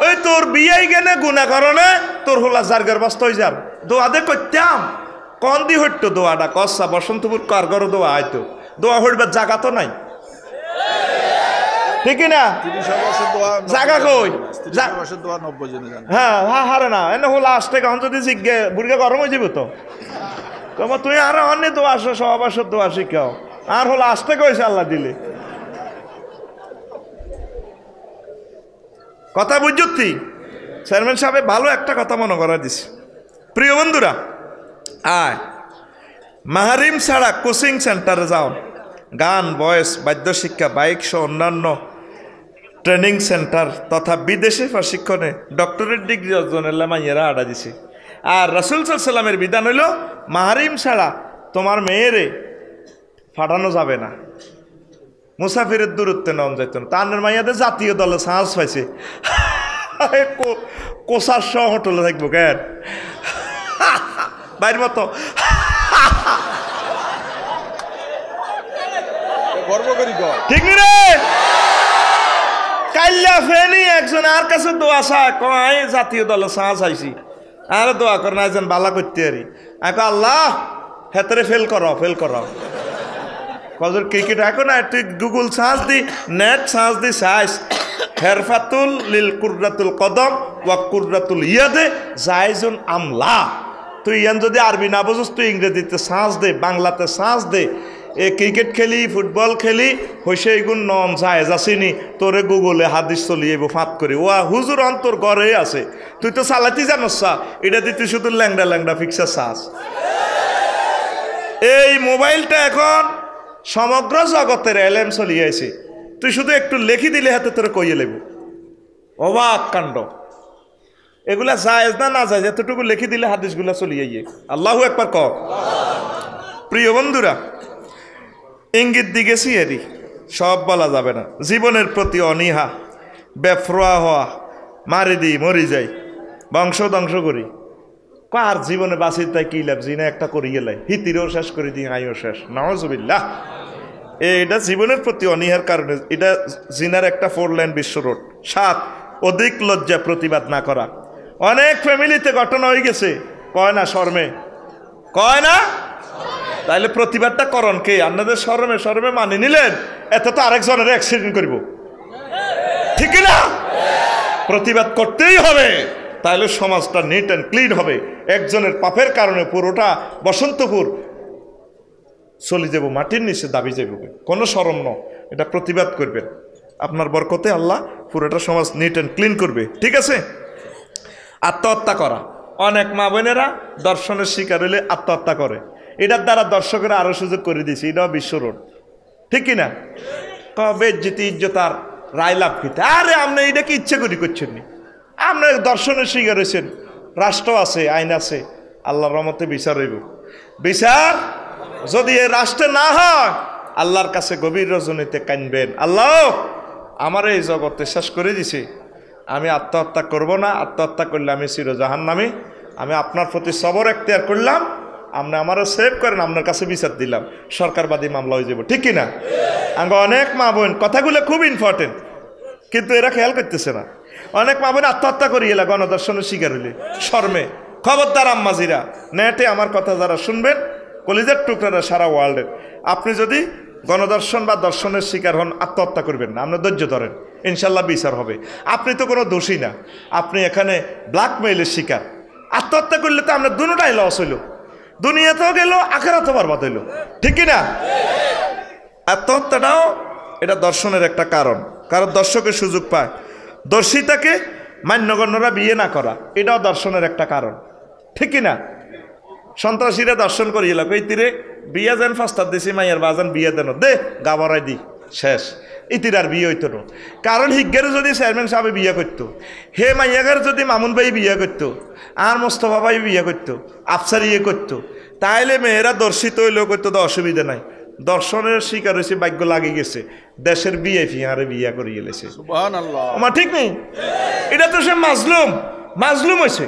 ওই তোর বিয়াই গেনে গুণা করনে তোর হলা জার্গার বাস্ত হয়ে যার দোয়া দে করতাম কন দি হইতো দোয়াটা কসা বসন্তপুর কারগর দোয়া হয়তো দোয়া হইবার জায়গা তো নাই ঠিক না জায়গা কই হ্যাঁ হ্যাঁ হারে না এনে হলা আসতে কখন যদি জিজ্ঞে বুড়িকে গরম হয়ে যাব তো তোমার তুই আর অনেক দোয়া আসো সবাসের দোয়া শিখাও আর হলো আসতে কইছে আল্লাহ দিলে কথা বুঝতি চেয়ারম্যান সাহেব ভালো একটা কথা মনে করা দিছে প্রিয় বন্ধুরা আয় মাহারিম ছাড়া কোচিং সেন্টারে যাও গান ভয়েস বাদ্য শিক্ষা বাইক সহ অন্যান্য ট্রেনিং সেন্টার তথা বিদেশি প্রশিক্ষণে ডক্টরেট ডিগ্রি অর্জনের মাইয়েরা আডা দিছে আর রাসূল সাল্লাল্লাহু আলাইহি ওয়াসাল্লামের বিধান হইল মাহারিম ছাড়া তোমার মেয়েরে ফাটানো যাবে না মুসাফিরের দূরত্বে নন যাইত না তার মাইয়াদের জাতীয় দলে সাহস পাইছে কোষার সহ হোটেলে থাকবো কেন বাইর মতো ঠিক নি রে কাইল্লা ফেনি একজন আর কাছে দোয়া চায় কয় জাতীয় দলে সাহস আইছি আর দোয়া করে না একজন বালা করতে পারি এখন আল্লাহ হেতরে ফেল করো কজর ক্রিকেট এখন না তুই গুগল সার্চ দি নেট সার্চ দি সাইজ হেরফাতুল লিল কুররাতুল কদম ওয়া কুররাতুল ইয়াদে জাইজুন আমলা তুই ইয়ান যদি আরবি না বুঝস তুই ইংরেজিতে সার্চ দে বাংলাতে সার্চ দে এ ক্রিকেট খেলি ফুটবল খেলি হইছে এগুন নন জায়েজ আসেনি তোরে গুগলে হাদিস চলিয়ে ফাঁত করে ওয়া হুজুর অন্তর ঘরে আছে তুই তো চালাতি জানোস এটা দিয়ে তুই শুধু ল্যাংডা ল্যাংডা ফিক্সার সার্চ এই মোবাইলটা এখন সমগ্র জগতের এলএম চলিয়েছে তুই শুধু একটু লেখি দিলে হাতে তোরে কইয়ে লেব অবাক কাণ্ড এগুলা জায়েজ না জায়েজ এতটুকু লিখে দিলে হাদিসগুলা চলিয়ে গিয়ে আল্লাহু একবার কও প্রিয় বন্ধুরা ইঙ্গিত দিগেছি এরই সব বলা যাবে না জীবনের প্রতি অনীহা বেফরোয়া হওয়া মারি দিই মরি যাই বংশ ধ্বংস করি কার জীবনে বাঁচির তাই কি লাভ জিনা একটা করি গেলে হিতিরও শেষ করে দিই আইও শেষ নাউজুবিল্লাহ এটা জীবনের প্রতি অনীহার কারণে এটা জিনার একটা 4 লাইন বিশ্ব রোড 7 অধিক লজ্জা প্রতিবাদ না করা অনেক ফ্যামিলিতে ঘটনা হয়ে গেছে কয় না শর্মে কয় না তাইলে প্রতিবাদটা করন কে আপনাদের শরমে মানে নিলেন এত তো আরেকজনের অ্যাক্সিডেন্ট করব ঠিক না প্রতিবাদ করতেই হবে তাহলে সমাজটা নিট অ্যান্ড ক্লিন হবে একজনের পাপের কারণে পুরোটা বসন্তপুর চলে যাব মাটির নিচে দাবি যাব কোনো শরম ন এটা প্রতিবাদ করবেন আপনার বরকতে আল্লাহ পুরোটা সমাজ নিট অ্যান্ড ক্লিন করবে ঠিক আছে আত্মহত্যা করা অনেক মা বোনেরা দর্শনের শিকার হলে আত্মহত্যা করে এটার দ্বারা দর্শকেরা আরো সুযোগ করে দিয়েছে এটাও বিশ্ব রোড ঠিক কিনা কবে জিতি ইজ্জতার রায় লাভ কিতে আরে আপনি এটা কি ইচ্ছে করি করছেন নি আপনার দর্শনের শিকার হয়েছেন রাষ্ট্র আছে আইন আছে আল্লাহর রহমতে বিচার হইব বিচার যদি এই রাষ্ট্রে না হয় আল্লাহর কাছে গভীর রজনীতে কাঁদবেন আল্লাহ আমার এই জগতে শেষ করে দিছি আমি আত্মহত্যা করব না আত্মহত্যা করলে আমি চিরজাহান্নামী আমি আপনার প্রতি সবর এখতিয়ার করলাম আপনি আমারও সেভ করেন আপনার কাছে বিচার দিলাম সরকারবাদী মামলা হয়ে যাব ঠিক কিনা আঙ্গ অনেক মা বোন কথাগুলো খুব ইম্পর্টেন্ট কিন্তু এরা খেয়াল করতেছে না অনেক মা বোন আত্মহত্যা করিয়ে এলা গণদর্শনের শিকার হইলে শর্মে খবরদার আম্মাজিরা নেটে আমার কথা যারা শুনবেন কলিজার টুকরারা সারা ওয়ার্ল্ডের আপনি যদি গণদর্শন বা দর্শনের শিকার হন আত্মহত্যা করবেন না আপনার ধৈর্য ধরেন ইনশাল্লাহ বিচার হবে আপনি তো কোনো দোষী না আপনি এখানে ব্ল্যাকমেইলের শিকার আত্মহত্যা করলে তো আমরা দুটোটাই লস হইল দুনিয়াতেও গেল আখেরাতেও বরবাদ হইল ঠিক কিনা আত্মহত্যাটাও এটা দর্শনের একটা কারণ কারণ দর্শকের সুযোগ পায় দর্শিতাকে মান্যগণ্যরা বিয়ে না করা এটাও দর্শনের একটা কারণ ঠিক কিনা সন্ত্রাসীরা দর্শন করিয়ে এই তীরে বিয়া যেন ফাস্টার দিছি মাইয়ার বাজান বিয়ে দেন দে গাবরাই দি শেষ ইতির আর বিয়ে হইতো না কারণ হিজ্ঞারে যদি চেয়ারম্যান সাহেব বিয়ে করতো হে মাইয়াগার যদি মামুন ভাই বিয়ে করতো আর মোস্তফা ভাই বিয়ে করতো আফসার ইয়ে করতো তাইলে মেয়েরা দর্শিত হইলেও করতো তো অসুবিধা নাই দর্শনের শিকার হয়েছে ভাগ্য লাগে গেছে দেশের বিয়ে ফিহারে বিয়া করে গেলেছে আমার ঠিক নেই এটা তো সে মাজলুম হয়েছে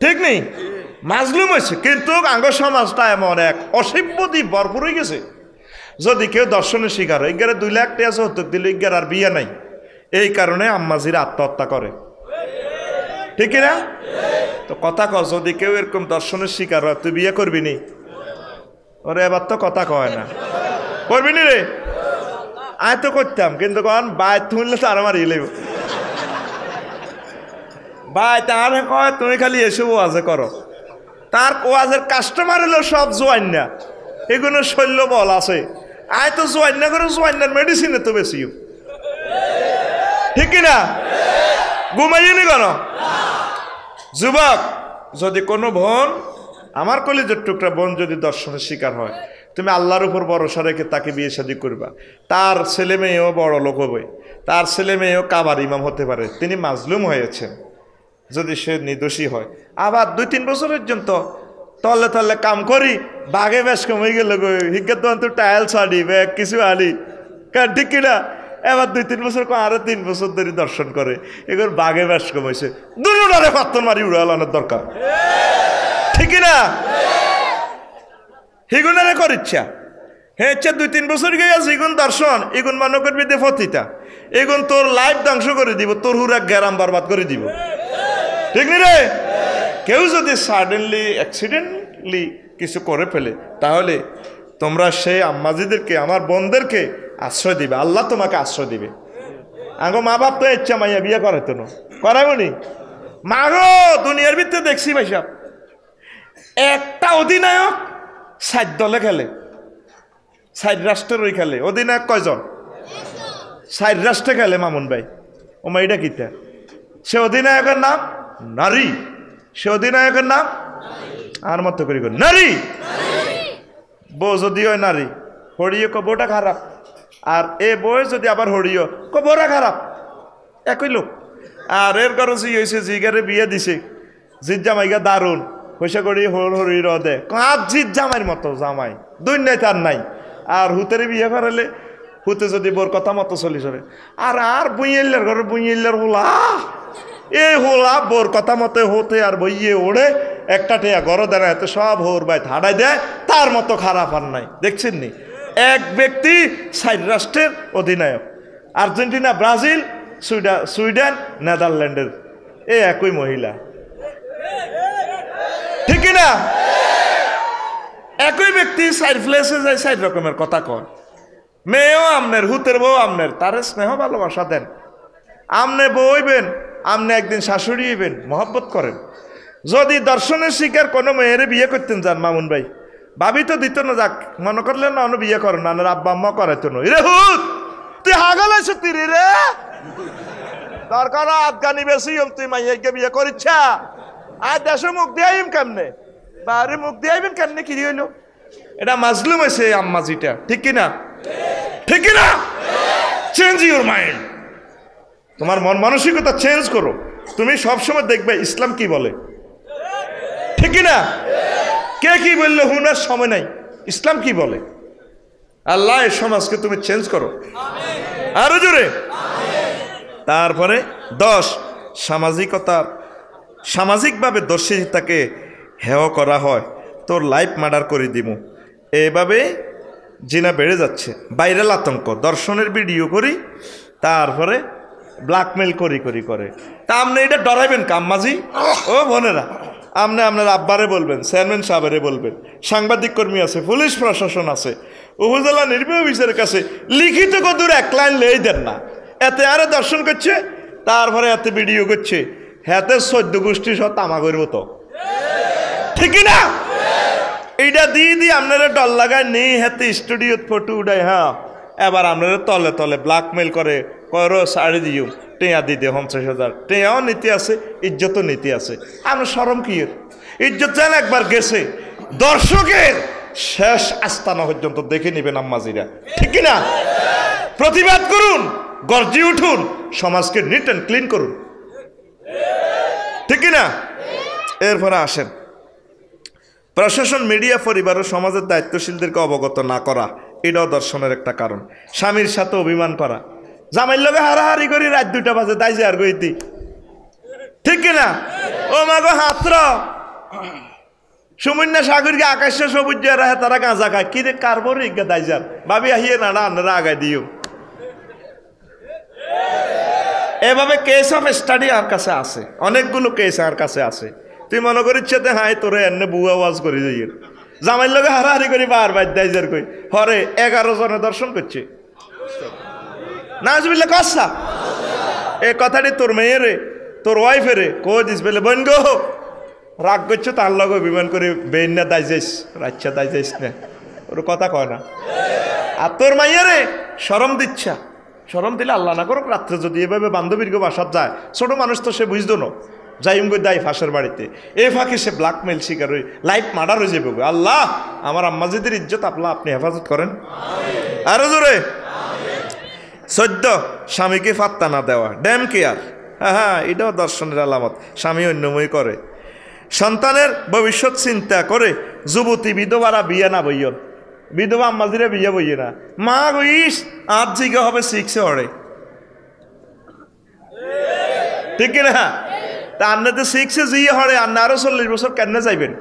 ঠিক নেই মাজলুম হয়েছে কিন্তু আঙ্গ সমাজটা এমন এক অসভ্যতি ভরপুর হয়ে গেছে যদি কেউ দর্শনের শিকার হয় 2 লাখ টাকা হত্যক দিল আর বিয়ে নাই এই কারণে আম্মাজিরা আত্মহত্যা করে ঠিক না তো কথা কর যদি কেউ এরকম দর্শনের শিকার হয় তুই বিয়ে করবি নি ওরে এবার তো কথা কয় না করবি নি রে আয় তো করতাম কিন্তু কন বাই তুললে তো আর আমার ইলেব ভাই তার কয় তুমি খালি এসে ওয়াজে করো তার ওয়াজের কাস্টমার হলো সব জোয়ান না এগুলো শৈল্য বল আছে আয় তো জোয়ান না করে জোয়ান্নার মেডিসিনে তো বেশি ঠিক কিনা ঘুমাইনি কেন যুবক যদি কোনো বোন আমার কলিজার টুকরা বোন যদি দর্শনের শিকার হয় তুমি আল্লাহর উপর ভরসা রেখে তাকে বিয়ে শাদী করবা তার ছেলে মেয়েও বড় লোক হবে তার ছেলে মেয়েও কাবার ইমাম হতে পারে তিনি মাজলুম হয়েছেন যদি সে নির্দোষী হয় আবার 2-3 বছর পর্যন্ত তলে তলে কাম করি বাঘে বেশ কমে গেল হিজ্ঞাত টাইলস আলি ব্যাগ কিছু আলি কারণ ঠিক কিনা এবার 2-3 বছর আরো 3 বছর ধরে দর্শন করে এগুলো বাঘে ব্যাস কমাইছে দুটারে পাত্তর মারি উড়ালানোর দরকার ঠিক কিনা হিগুনারে কর ইচ্ছা হে ইচ্ছা 2-3 বছর গিয়ে এগুন দর্শন এগুন মনে করবি দে ফতিতা এগুন তোর লাইফ ধ্বংস করে দিব তোর হুরা গ্যারাম বরবাদ করে দিব ঠিক নি রে কেউ যদি সাডেনলি অ্যাক্সিডেন্টলি কিছু করে ফেলে তাহলে তোমরা সেই আম্মাজিদেরকে আমার বোনদেরকে আশ্রয় দিবে আল্লাহ তোমাকে আশ্রয় দিবে আগো মা বাপ তো ইচ্ছা মাইয়া বিয়ে করাইতো না করাবনি মা গো দুনিয়ার ভিতরে দেখছি ভাই সাহেব একটা অধিনায়ক 60 দলে খেলে 60 রাষ্ট্রের ওই খেলে অধিনায়ক কয়জন 60 রাষ্ট্রে খেলে মামুন ভাই ও মা এটা কিতা সে অধিনায়কের নাম নারী সে অধিনায়কের নাম আর মতো করি নারী বউ যদি হয় নারী হরিও কবটা খারাপ আর এ বউ যদি আবার হরিও কবরা খারাপ একই লোক আর এর খরচ হয়েছে জিগারে বিয়ে দিছে জিত জামাইগা দারুণ পয়সা করি হরি রদে কাজ জিত জামাইয়ের মতো জামাই দুই নাই তার নাই আর হুতেরে বিয়ে করালে হুতে যদি বোর কথা মতো চলি চলে আর বুইয়েল্লার ঘরে বুইয়েল্লার হোলা এই হোলা বোর কথা মতো হতে আর বইয়ে ওড়ে একটা টেয়া গড় দেয় এত সব হোর বাই হাডাই দেয় তার মতো খারাপ আর নাই দেখছেন নি এক ব্যক্তি 60 রাষ্ট্রের অধিনায়ক আর্জেন্টিনা ব্রাজিল সুইডেন নেদারল্যান্ডের এই একই মহিলা ঠিক না একই ব্যক্তি 60 প্লেসে যায় 60 রকমের কথা কন মেয়েও আমনের হুতের বউ আমনের তারে স্নেহ ভালোবাসা দেন আমনে বউ হইবেন আমনে একদিন শাশুড়ি হইবেন মহব্বত করেন যদি দর্শনের শিকার কোনো মেয়েরে বিয়ে করতেন যান মামুন ভাই ভাবি তো দিত না যাক মনে করলেন না অন্য বিয়ে করেন না আব্বা আম্মা করাইতো না রে হুত তুই হাগল আছো তুই রে দরকার আফগানি বেশি তুই মাইয়াকে বিয়ে করিচ্ছা আর দেশে মুখ দিয়াইম কেমনে বাড়ি মুখ দিয়াইবেন কেমনে কি হইলো এটা মাজলুম আছে আম্মাজিটা ঠিক কিনা ঠিক কিনা চেঞ্জ ইউর মাইন্ড তোমার মন মানসিকতা চেঞ্জ করো তুমি সবসময় দেখবে ইসলাম কি বলে ঠিক কিনা কে কি বললে হুনার সময় নাই ইসলাম কি বলে আল্লাহ এই সমাজকে তুমি চেঞ্জ করো আরো জোরে তারপরে 10 সামাজিকভাবে দর্শিতাকে হেয় করা হয় তোর লাইফ মার্ডার করে দিব এভাবে জিনা বেড়ে যাচ্ছে ভাইরাল আতঙ্ক দর্শনের ভিডিও করি তারপরে ব্ল্যাকমেল করে তা আপনি এটা ডরাইবেন কাম্মাজি ও বোনেরা আপনি আপনার আব্বারে বলবেন চেয়ারম্যান সাহেবেরে বলবেন সাংবাদিক কর্মী আছে পুলিশ প্রশাসন আছে উপজেলা নির্বাহী অফিসারের কাছে লিখিত কদূর 1 লাইন লেই দেন না এতে আরে দর্শন করছে তারপরে এতে ভিডিও করছে হাতে 14 গোষ্ঠী সব তামা করব তো ঠিক না এইটা দিয়ে আপনারা ডল লাগায় নেই হাতে স্টুডিওত ফটো উঠায় হ্যাঁ এবার আপনারা তলে তলে ব্ল্যাকমেল করে করো শাড়ি দিও টেয়া দিতে 50,000 টেয়াও নীতি আছে ইজ্জতও নীতি আছে আমরা শরম কি ইজ্জত যেন একবার গেছে দর্শকের শেষ আস্তানা পর্যন্ত দেখে নেবেন আম্মাজিরা ঠিক না প্রতিবাদ করুন গর্জি উঠুন সমাজকে নিট অ্যান্ড ক্লিন করুন ঠিক না এরপরে আসেন প্রশাসন মিডিয়া পরিবার ও সমাজের দায়িত্বশীলদেরকে অবগত না করা এটাও দর্শনের একটা কারণ স্বামীর সাথে অভিমান করা জামাইর লগে হারাহারি করি রাত 2টা বাজে তাই যে আর গইতি ঠিক কিনা ও মাগো হাতর সুমন্যা সাগরকে আকাশে সবুজ রাহে তারা গাঁজা খায় কি রে কারবর ইজ্ঞা দাইজার ভাবি আহিয়ে না আপনারা আগায় দিও এভাবে কেস অফ স্টাডি আর কাছে আছে অনেকগুলো কেস আর কাছে আছে তুই মনে করিচ্ছে হাই তোরে এনে বুয়া ওয়াজ করে যাই জামাইর লগে হারাহারি করি বারবার দাইজার কই হরে 11 জনে দর্শন করছে নাজবিল্লা কসা এই কথাটি তোর মেয়েরে তোর ওয়াইফেরে কো দিস বলে বোন গো রাগ করছো তার লগে অভিমান করে বেন না দাই যাইস রাচ্ছা দাই যাইস না ওর কথা কয় না আর তোর মাইয়ারে শরম দিচ্ছা শরম দিলে আল্লাহ না করুক রাত্রে যদি এভাবে বান্ধবীর গো বাসাত যায় ছোট মানুষ তো সে বুঝতো না যাইম গো দাই ফাঁসের বাড়িতে এ ফাঁকে সে ব্ল্যাকমেল শিকার হয়ে লাইফ মার্ডার হয়ে যাবে আল্লাহ আমার আম্মাজিদের ইজ্জত আপনি হেফাজত করেন আরো জোরে 14 স্বামীকে ফাত্তা না দেওয়া ড্যাম কেয়ার হ্যাঁ এটাও দর্শনের আলামত স্বামী অন্যময় করে সন্তানের ভবিষ্যৎ চিন্তা করে যুবতী বিধবারা বিয়ে না বইয়ন বিধবা আম্মাজিরা বিয়ে বইয়ে না মা গইস আজ জিগে হবে 6 হরে ঠিক না তা আপনি তো 6 জিয়ে হরে আর আরো 40 বছর কেন যাইবেন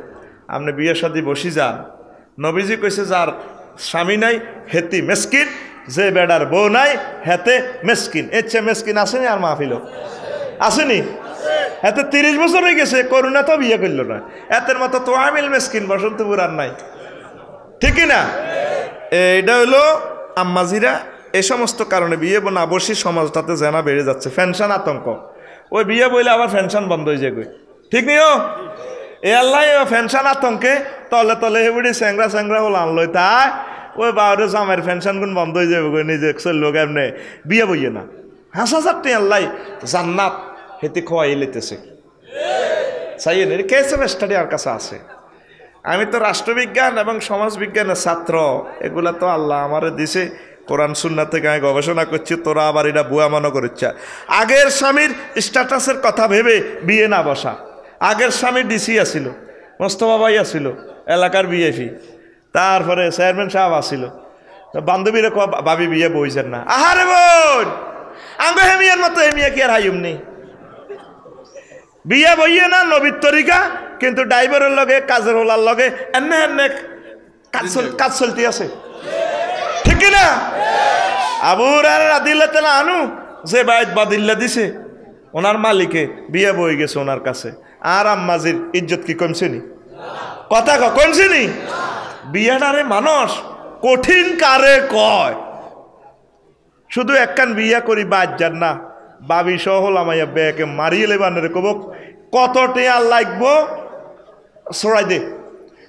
আপনি বিয়ের সাথে বসি যান নবীজি কইছে যার স্বামী নাই হেতি মেসকিন যে বেড়ার বউ নাই হেতে মেসকিন এর চেয়ে মেসকিন আসেনি আর মাহফিল আসেনি এতে 30 বছর হয়ে গেছে করুণা তো বিয়ে করল না এতের মতো তো আমিল মেসকিন বসন্তপুর আর নাই ঠিক না এইটা হলো আম্মাজিরা এই সমস্ত কারণে বিয়ে না বসি সমাজটাতে জেনা বেড়ে যাচ্ছে ফ্যানশন আতঙ্ক ওই বিয়ে বইলে আবার ফ্যানশন বন্ধ হয়ে যাবে ঠিক নিও এ আল্লাহ ফ্যানশন আতঙ্কে তলে তলে হেবুড়ি স্যাংরা স্যাংরা হল আনলই তাই ওই বাউরে জামের ফ্যানশন গুণ বন্ধ হয়ে যাবে নিজে লোক এমনি বিয়ে বইয়ে না হাসাচারটি আল্লাহ জান্নাত হেতে খোয়াই লেতেছে সাইয়েন এর কেসে স্টাডি আর কাছে আছে আমি তো রাষ্ট্রবিজ্ঞান এবং সমাজবিজ্ঞানের ছাত্র এগুলা তো আল্লাহ আমারে দিছে কোরআন সুন্নাহ থেকে আমি গবেষণা করছি তোরা আবার এটা বুয়া মনে করিচ্ছা আগের স্বামীর স্ট্যাটাসের কথা ভেবে বিয়ে না বসা আগের স্বামী ডিসি আসিল মোস্তফা ভাই আসিল এলাকার বিএপি তারপরে চেয়ারম্যান সাহেব আসিল বান্ধবীরা ভাবি বিয়ে বইছেন না আহারে বোন আঙ্গ হেমিয়ার মতো হেমিয়া কি আর হাইম নেই বিয়ে বইয়ে না নবীর তরিকা কিন্তু ড্রাইভারের লগে কাজের হোলার লগে এনে এনে কাজ চলতে আছে ঠিক না আবুর আর রাদিল্লাহ আনু যে বাইত বাদিল্লা দিছে ওনার মালিকে বিয়ে বই গেছে ওনার কাছে আর আম্মাজির ইজ্জত কি কমছে নি কথা কমছে নি বিয়েটারে মানুষ কঠিন কারে কয় শুধু একখান বিয়া করি বাদ যান না বাবি সহ লামাইয়া বেকে মারিয়ে লেবানের কব কত টেয়া লাগবো সরাই দে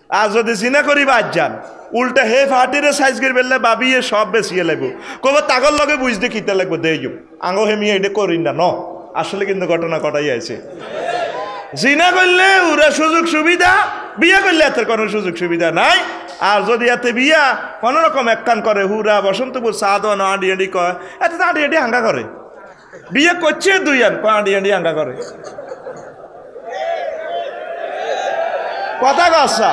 আর যদি চিনা করি বাদ যান উল্টা হে ফাটিরে সাইজ করে বেললে বাবিয়ে সব বেশিয়ে লাগবো কব তাগর লগে বুঝতে কিতা লাগবো দেই যুগ আঙ্গ হেমি এটা করি না ন আসলে কিন্তু ঘটনা ঘটাই আছে জিনা করলে ওরা সুযোগ সুবিধা বিয়ে করলে এত কোনো সুযোগ সুবিধা নাই আর যদি এতে বিয়া কোনো রকম একখান করে হুরা বসন্তপুর সাদন আডি আডি কয় এত আডি আডি হাঙ্গা করে বিয়ে করছে দুই আন আডি আডি হাঙ্গা করে কথা কসা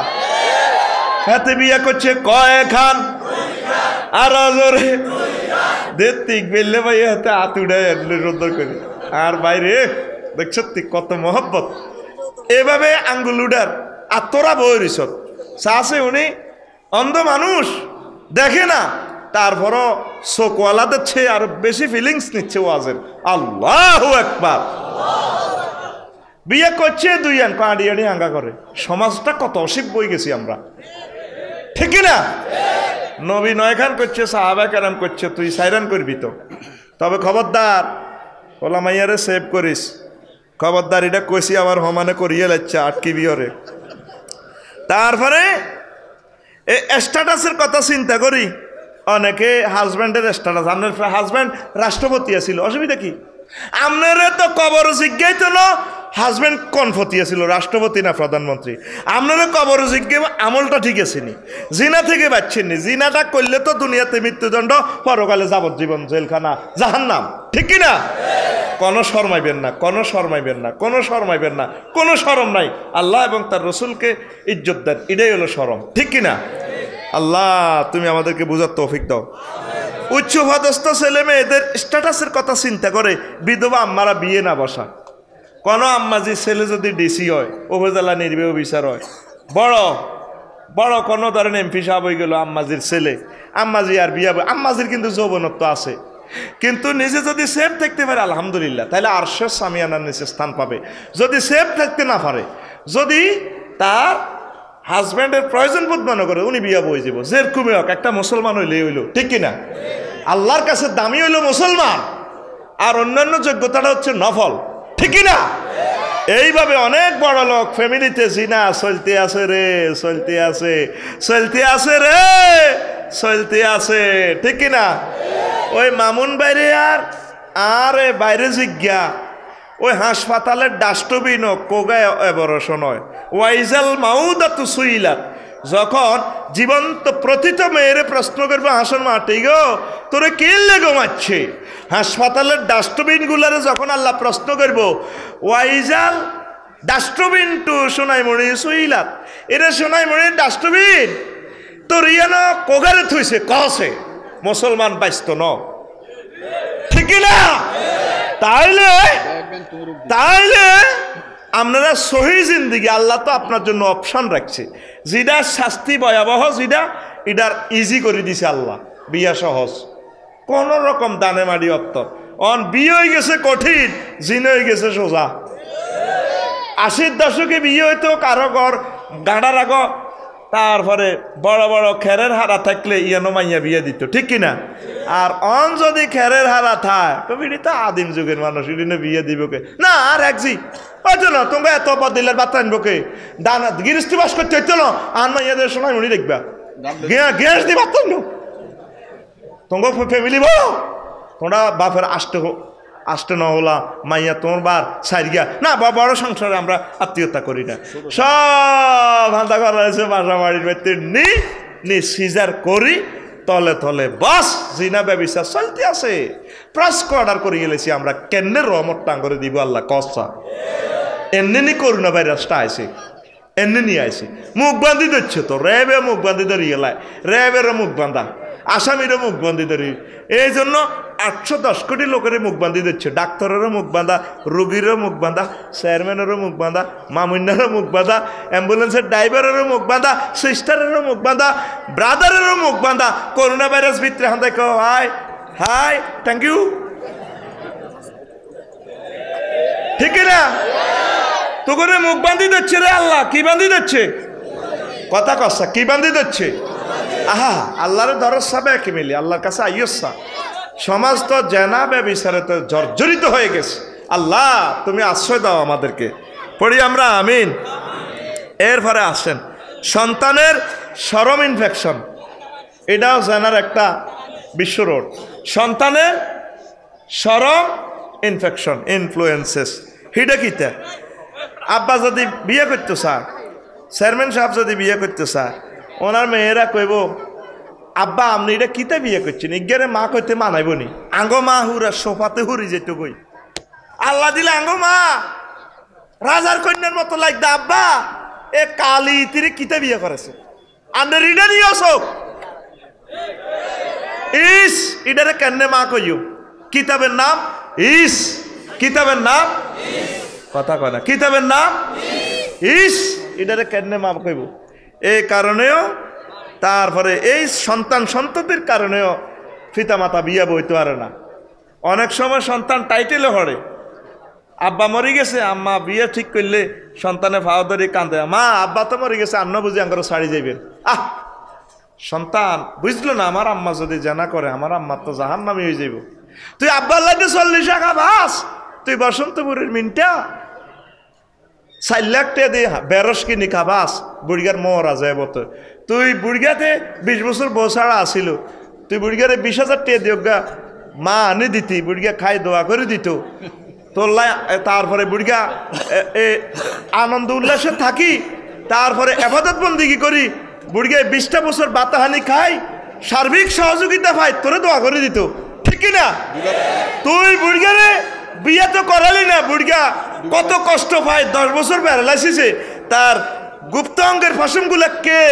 হাতে বিয়ে করছে কয় খান আর জোরে দেতিক বেললে ভাই হাতে হাত উড়াই রোদ্দর করে আর বাইরে দেখ সত্যি কত মহব্বত এভাবে আঙ্গুল উডার আর তোরা বই রিসত চাষে উনি অন্ধ মানুষ দেখে না তারপরও চোখওয়ালা দিচ্ছে আর বেশি ফিলিংস নিচ্ছে ওয়াজের আল্লাহু আকবার বিয়ে করছে দুই আন আড়ি আড়ি হাঙ্গা করে সমাজটা কত অসিক বই গেছি আমরা ঠিক না নবী নয়খান করছে সাহাবা কেরাম করছে তুই সাইরান করবি তো তবে খবরদার ওলা মাইয়ারে সেভ করিস খবরদার এটা কইছি আবার হমানে করিয়ে লাগছে আটকি বিয়রে তারপরে এই স্ট্যাটাসের কথা চিন্তা করি অনেকে হাজব্যান্ডের স্ট্যাটাস আপনার হাজব্যান্ড রাষ্ট্রপতি আছিল অসুবিধা কি আপনারা তো কবর জিজ্ঞাই তো না হাজব্যান্ড কনফতি আছিল রাষ্ট্রপতি না প্রধানমন্ত্রী আপনারা কবর জিজ্ঞে আমলটা ঠিক আছে নি জিনা থেকে বাঁচছেন নি জিনাটা করলে তো দুনিয়াতে মৃত্যুদণ্ড পরকালে যাবজ্জীবন জেলখানা জাহান্নাম ঠিক কিনা কোনো শরমাইবেন না কোনো শরমাইবেন না কোনো শরমাইবেন না কোনো শরম নাই আল্লাহ এবং তার রসুলকে ইজ্জত দেন এটাই হলো শরম ঠিক কিনা আল্লাহ তুমি আমাদেরকে বুঝার তৌফিক দাও উচ্চ পদস্থ ছেলে মেয়েদের স্ট্যাটাসের কথা চিন্তা করে বিধবা আম্মারা বিয়ে না বসা কোনো আম্মাজির ছেলে যদি ডিসি হয় উপজেলা নির্বাহী অফিসার হয় বড় বড় কোনো ধরেন এমপি সাহেব হয়ে গেল আম্মাজির ছেলে আম্মাজি আর বিয়া আম্মাজির কিন্তু যৌবনত্ব আছে কিন্তু নিজে যদি সেফ থাকতে পারে আলহামদুলিল্লাহ তাহলে আরশের সামিয়ানার নিচে স্থান পাবে যদি সেফ থাকতে না পারে যদি তার হাজব্যান্ডের প্রয়োজন বোধ মনে করে উনি বিয়া বই যাব যেরকমই হোক একটা মুসলমান হইলে হইলো ঠিক কিনা আল্লাহর কাছে দামি হইলো মুসলমান আর অন্যান্য যোগ্যতাটা হচ্ছে নফল ঠিক না এইভাবে অনেক বড় লোক ফ্যামিলিতে জিনা চলতে আছে রে চলতে আছে চলতে আছে রে চলতে আছে ঠিক কিনা ওই মামুন বাইরে আর বাইরে জিজ্ঞা ওই হাসপাতালের ডাস্টবিন কোগায় এবরস নয় ওয়াইজাল মাউদাতু সুইলাত যখন জীবন্ত প্রথিত মেয়েরে প্রশ্ন করবে হাসন মাটি গো তোরে কিনলে ঘুমাচ্ছে হাসপাতালের ডাস্টবিনগুলারে যখন আল্লাহ প্রশ্ন করব ওয়াইজাল ডাস্টবিন টু সোনাইমণি সুইলাত এরে সোনাইমণির ডাস্টবিন তোর ইয়ানো কোগারে থইছে কসে মুসলমান বাইস্ত ন ঠিক না তাইলে তাইলে আপনারা সহি জিন্দিগি আল্লাহ তো আপনার জন্য অপশন রাখছে যেটা শাস্তি ভয়াবহ যেটা এটার ইজি করে দিছে আল্লাহ বিয়া সহজ কোন রকম দানে মাড়ি অত্ত অন বিয়ে হয়ে গেছে কঠিন জিনে হয়ে গেছে সোজা 80 দশকে বিয়ে হইতো কারো ঘর গাঁড়ার আগ তারপরে বড় বড় খেরের হারা থাকলে ইয়ানো মাইয়া বিয়ে দিত ঠিক কিনা আর অন যদি খেরের হারা থায় কবিটি তো আদিম যুগের মানুষ ইডিনে বিয়ে দিব কে না আর একজি হয়তো না তোমরা এত বদিলের বার্তা আনবো কে দানা গিরিস্তি বাস করতে হইতো না আর মাইয়াদের শোনায় মনে দেখবা গ্যাস দি বার্তা আনবো তোমার ফ্যামিলি বলো তোমরা বাপের আসতে ন হলা মাইয়া তোমার বার সাইড গিয়া না বড় সংসারে আমরা আত্মীয়তা করি না সব হাঁদা করা হয়েছে বাসা বাড়ির ভেতরে নি সিজার করি তলে তলে বাস জিনা ব্যবসা চলতে আছে প্রাস্ক অর্ডার করে গেলেছি আমরা কেন্নে রহমত টাঙ্গরে দিব আল্লাহ কসা এমনি নি করোনা ভাইরাসটা আইছে এমনি নিয়ে আইছে মুখ বান্ধি দিচ্ছে তো র্যাবে মুখ বান্ধি ধরিয়ে লাই র্যাবেরও মুখ বান্ধা আসামিরও মুখ বান্ধি ধরি এই জন্য 810 কোটি লোকের মুখ বান্ধি দিচ্ছে ডাক্তারেরও মুখ বাঁধা রোগীরও মুখ বাঁধা চেয়ারম্যানেরও মুখ বাঁধা মামুন্যারও মুখ বাঁধা অ্যাম্বুলেন্সের ড্রাইভারেরও মুখ বাঁধা সিস্টারেরও মুখ বাঁধা ব্রাদারেরও মুখ বাঁধা করোনা ভাইরাস ভিতরে হাতে হাই হাই থ্যাংক ইউ ঠিক না তো করে মুখ বান্ধি দিচ্ছে রে আল্লাহ কি বান্ধি দিচ্ছে কথা কসা কি বান্ধি দিচ্ছে আহা আল্লাহর দরজ সাবে কি মিলি আল্লাহর কাছে আইয়সা সমাজ তো জেনা ব্যবিচারে তো জর্জরিত হয়ে গেছে আল্লাহ তুমি আশ্রয় দাও আমাদেরকে পড়ি আমরা আমিন এরপরে আসেন সন্তানের শরম ইনফেকশন এটাও জেনার একটা বিশ্বরোড সন্তানের শরম ইনফেকশন ইনফ্লুয়েন্সেস হিডা কিতা আব্বা যদি বিয়ে করতে চায় চেয়ারম্যান সাহেব যদি বিয়ে করতে চায় ওনার মেয়েরা কইব আব্বা আপনি এটা কিতে বিয়ে করছেন ইজ্ঞারে মা কইতে মানাইব নি আঙ্গো মা হুরা সোফাতে হুরি যেত কই আল্লাহ দিলে আঙ্গো মা রাজার কন্যার মতো লাগদা আব্বা এ কালি তিরে কিতে বিয়ে করেছে আন্ডে রিডারি অশোক ইস ইডারে কেন্নে মা কইও কিতাবের নাম ইস কিতাবের নাম কথা কয় না কিতাবের নাম ইস এটারে কেন্নে মা কইব এই কারণেও তারপরে এই সন্তান সন্ততির কারণেও পিতামাতা বিয়া বইতে পারে না অনেক সময় সন্তান টাইটেলে হরে আব্বা মরে গেছে আম্মা বিয়ে ঠিক করলে সন্তানে ফাও ধরে কান্দে মা আব্বা তো মরে গেছে আন্ন বুঝি আঙ্গর ছাড়ি যাইবেন সন্তান বুঝলো না আমার আম্মা যদি জানা করে আমার আম্মা তো জাহান্নামী হয়ে যাইব তুই আব্বার লাগে 40 টাকা বাস তুই বসন্তপুরের মিনটা 4 লাখ টাকা দিয়ে বেরস কিনি খাবাস বুড়িগার মরা যায় বতো তুই বুড়িগাতে 20 বছর বসাড়া আসিল তুই বুড়িগারে 20,000 টাকা দিওগা মা আনি দিতি বুড়িগা খাই দোয়া করে দিত তোল্লা তারপরে বুড়িগা আনন্দ উল্লাসে থাকি তারপরে আবাদত বন্দিগি করি বুড়িগা 20টা বছর বাতাহানি খাই সার্বিক সহযোগিতা পাই তোরে দোয়া করে দিত ঠিক না তুই বুড়িগারে বিয়ে তো করালি না বুড়িগা কত কষ্ট পায় 10 বছর প্যারালাইসিসে তার গুপ্ত অঙ্গের ফসমগুলা কে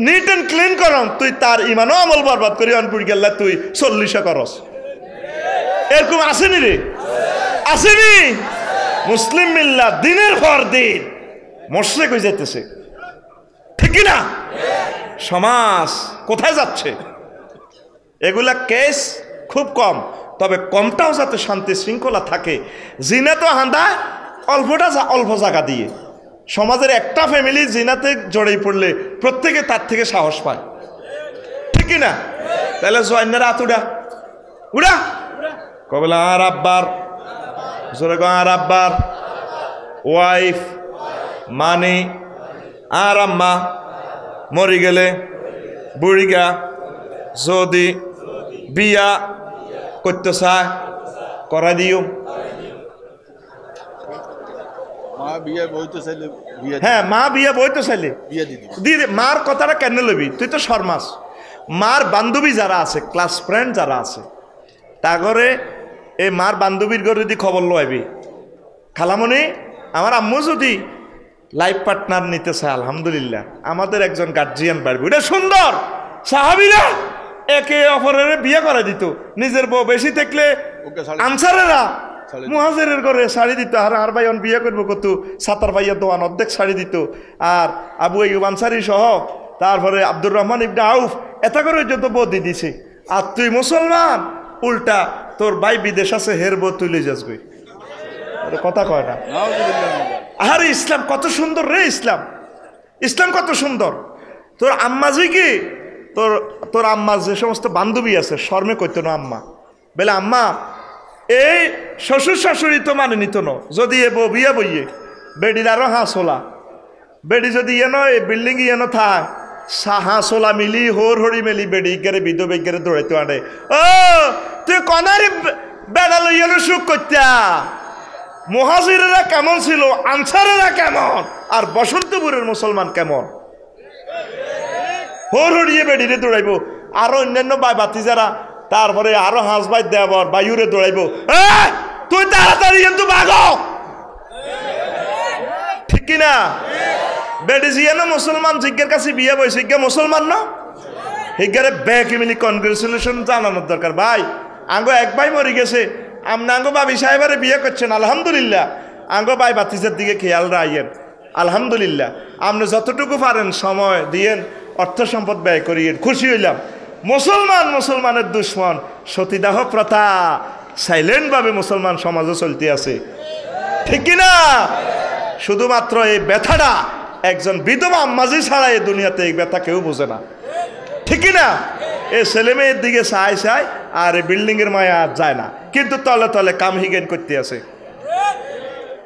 নিট অ্যান্ড ক্লিন করম তুই তার ইমানও আমল বরবাদ করি অন বুড়িগাল্লা তুই 40 করস এরকম আসেনি রে আসেনি মুসলিম মিল্লা দিনের পর দিন মশরে কই যাইতেছে ঠিক না সমাজ কোথায় যাচ্ছে এগুলা কেস খুব কম তবে কমটাও যাতে শান্তি শৃঙ্খলা থাকে জিনা তো হাঁদা অল্প জায়গা দিয়ে সমাজের একটা ফ্যামিলি জিনাতে জড়িয়ে পড়লে প্রত্যেকে তার থেকে সাহস পায় ঠিক না তাহলে জয়েন্নার হাত উড়া কবলা আর আব্বার জোরে আর আব্বার ওয়াইফ মানে আর আম্মা মরি গেলে বুড়িগা যদি বিয়া করতে চায় করা দিও হ্যাঁ মা বিয়া বইতে চাইলে দিদি মার কথাটা কেন লবি তুই তো শর্মাস মার বান্ধবী যারা আছে ক্লাস ফ্রেন্ড যারা আছে তা ঘরে এই মার বান্ধবীর ঘরে যদি খবর লইবি খালামণি আমার আম্মু যদি লাইফ পার্টনার নিতে চায়, আলহামদুলিল্লাহ আমাদের একজন গার্জিয়ান বাড়বে, এটা সুন্দর। সাহাবীরা একে অপরের বিয়ে করে দিত, নিজের বউ বেশি থাকলে আনসারেরা মুহাজিরের ঘরে শাড়ি দিত, আর ভাই বিয়ে করবো কত সাতার ভাইয়া দোয়ান অর্ধেক শাড়ি দিত। আর আবু আইয়ুব আনসারী সহ, তারপরে আব্দুর রহমান ইবনে আউফ, এটা করে যত বদি দিছে। আর তুই মুসলমান, উল্টা তোর ভাই বিদেশ আছে, হের বউ তুই লই যাসবি, কথা কয় না। আরে ইসলাম কত সুন্দর রে, ইসলাম ইসলাম কত সুন্দর। তোর আম্মা যে কি, তোর আম্মা যে সমস্ত বান্ধবী আছে শর্মে কইতো না আম্মা, বলে আম্মা এই শ্বশুর শাশুড়ি তো মানে নিত না, যদি এ বউ বিয়ে বইয়ে বেডির আরো হাঁসোলা, বেডি যদি ইয়ে নয় বিল্ডিং ইয়ে ন থাক হাঁসোলা মিলি হোর হরি মেলি বেডি ইগারে বিধবে ইগারে দৌড়াইতে আনে। ও তুই কনারি বেড়া লইয়ানো সুখ করতা। মুহাজিরেরা কেমন ছিল, আনসারেরা কেমন, আর বসন্তপুরের মুসলমান কেমন, হোর হরিয়ে বেডিরে দৌড়াইবো। আরো অন্যান্য বাই বাতি যারা, তারপরে আরো হাঁস বাই দেবর বায়ুরে দৌড়াইবো, তুই তাড়াতাড়ি কিন্তু ভাগো, ঠিক কিনা? বেডি জিয়া না মুসলমান, জিজ্ঞের কাছে বিয়ে বই, জিজ্ঞা মুসলমান না, হিগারে ব্যাক মিলি কনগ্রেচুলেশন জানানোর দরকার। ভাই আঙ্গো এক ভাই মরে গেছে, আপনি আঙ্গো বাবি সাহেবের বিয়ে করছেন, আলহামদুলিল্লাহ। আঙ্গো ভাই বাতিজের দিকে খেয়াল রাখেন, আলহামদুলিল্লাহ। আপনি যতটুকু পারেন সময় দিয়েন, অর্থ সম্পদ ব্যয় করিয়েন, খুশি হইলাম। মুসলমান মুসলমানের দুশ্মন, সতীদাহ প্রথা সাইলেন্টভাবে মুসলমান সমাজে চলতে আছে, ঠিক কিনা? শুধুমাত্র এই ব্যথাটা একজন বিধবা আম্মাজি ছাড়া এই দুনিয়াতে এই ব্যথা কেউ বোঝে না, ঠিক কিনা? এই ছেলে মেয়ের দিকে চায় চায়, আর এই বিল্ডিং এর মায়া আর যায় না, কিন্তু তলে তলে কাম হিগেন করতে আছে,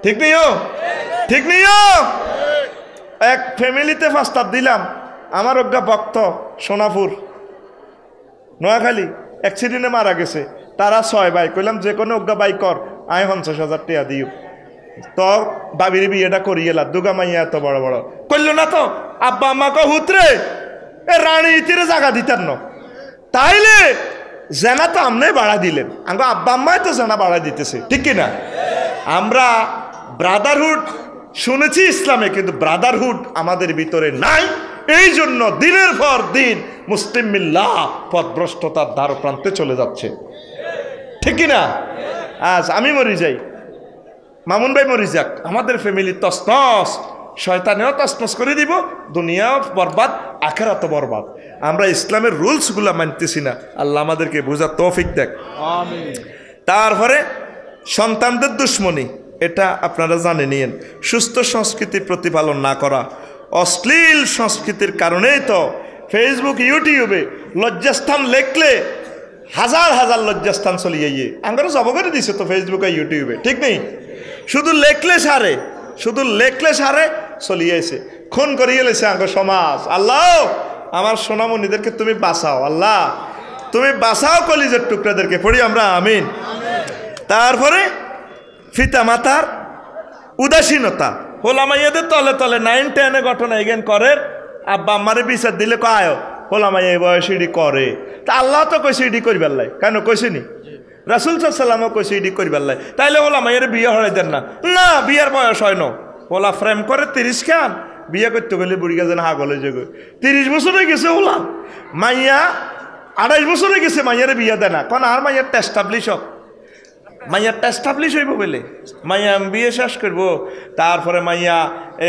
ঠিক নিও, ঠিক নিও। এক ফ্যামিলিতে প্রস্তাব দিলাম, আমার অজ্ঞা ভক্ত সোনাপুর নোয়াখালী অ্যাক্সিডেন্টে মারা গেছে, তারা 6 ভাই। কইলাম যে কোনো অজ্ঞা বাই কর, আমি 50,000 টাকা দিও, তো বাবির বিয়েটা করিয়ে এলা। দুগা মাইয়া এত বড় বড় করল না তো, আব্বা আম্মা কো হুতরে এ রানী ইতিরে জায়গা দিতেন না, তাইলে জেনা তো আমনে বাড়া দিলেন, আঙ্গো আব্বা আম্মাই তো জেনা বাড়া দিতেছে, ঠিক কিনা? আমরা ব্রাদারহুড শুনেছি ইসলামে, কিন্তু ব্রাদারহুড আমাদের ভিতরে নাই। এই জন্য দিনের পর দিন মুসলিম মিল্লাহ পথভ্রষ্টতার দ্বার প্রান্তে চলে যাচ্ছে, ঠিক কিনা? আজ আমি মরি যাই, মামুন ভাই মরি যাক, আমাদের ফ্যামিলি তসনস, শয়তানেও তসনস করে দিব, দুনিয়াও বরবাদ, আখিরাতও বরবাদ। আমরা ইসলামের রুলসগুলো মানতেছি না, আল্লাহ আমাদেরকে বোঝার তৌফিক দেখ। তারপরে সন্তানদের দুশ্মনী, এটা আপনারা জানে নিয়েন। সুস্থ সংস্কৃতির প্রতিপালন না করা, অশ্লীল সংস্কৃতির কারণেই তো ফেসবুক ইউটিউবে লজ্জাস্থান লেখলে হাজার হাজার লজ্জাস্থান চলিয়ে গিয়ে আমরা জব করে দিছে তো ফেসবুকে ইউটিউবে, ঠিক নেই? শুধু লেখলে সারে, শুধু লেখলে সারে চলিয়েছে, খুন করিয়ে লেছে আঙ্গ সমাজ। আল্লাহ আমার সোনামণিদেরকে তুমি বাঁচাও, আল্লাহ তুমি বাঁচাও কলিজের টুকরাদেরকে, পড়ি আমরা আমিন। তারপরে পিতা মাতার উদাসীনতা, হোলামাইয়াদের তলে তলে 9-10 ঘটনা এগেন করে, আব্বা আম্মারে বিচার দিলে কয় হোলামাইয়া এই বয়স ইডি করে, তা আল্লাহ তো কইছে ইডি করিবার লাই, কেন কইছে নি? রাসূল সাল্লাল্লাহু আলাইহি ওয়াসাল্লামও কইছে ইডি করিবার লাই, তাইলে হোলামাইয়ার বিয়ে হরাই দেন না? না, বিয়ের বয়স হয় না, হোলা ফ্রেম করে 30 খান, বিয়ে করতে গেলে বুড়ি গাছেন হাগলে যে 30 বছর হয়ে গেছে হোলা, মাইয়া 28 বছর হয়ে গেছে, মাইয়ারে বিয়ে দেয় না, কারণ আর মাইয়ার এস্টাবলিশ হোক, মাইয়ারটা এস্টাবলিশ হইব বলে মাইয়া বিয়ে শেষ করবো, তারপরে মাইয়া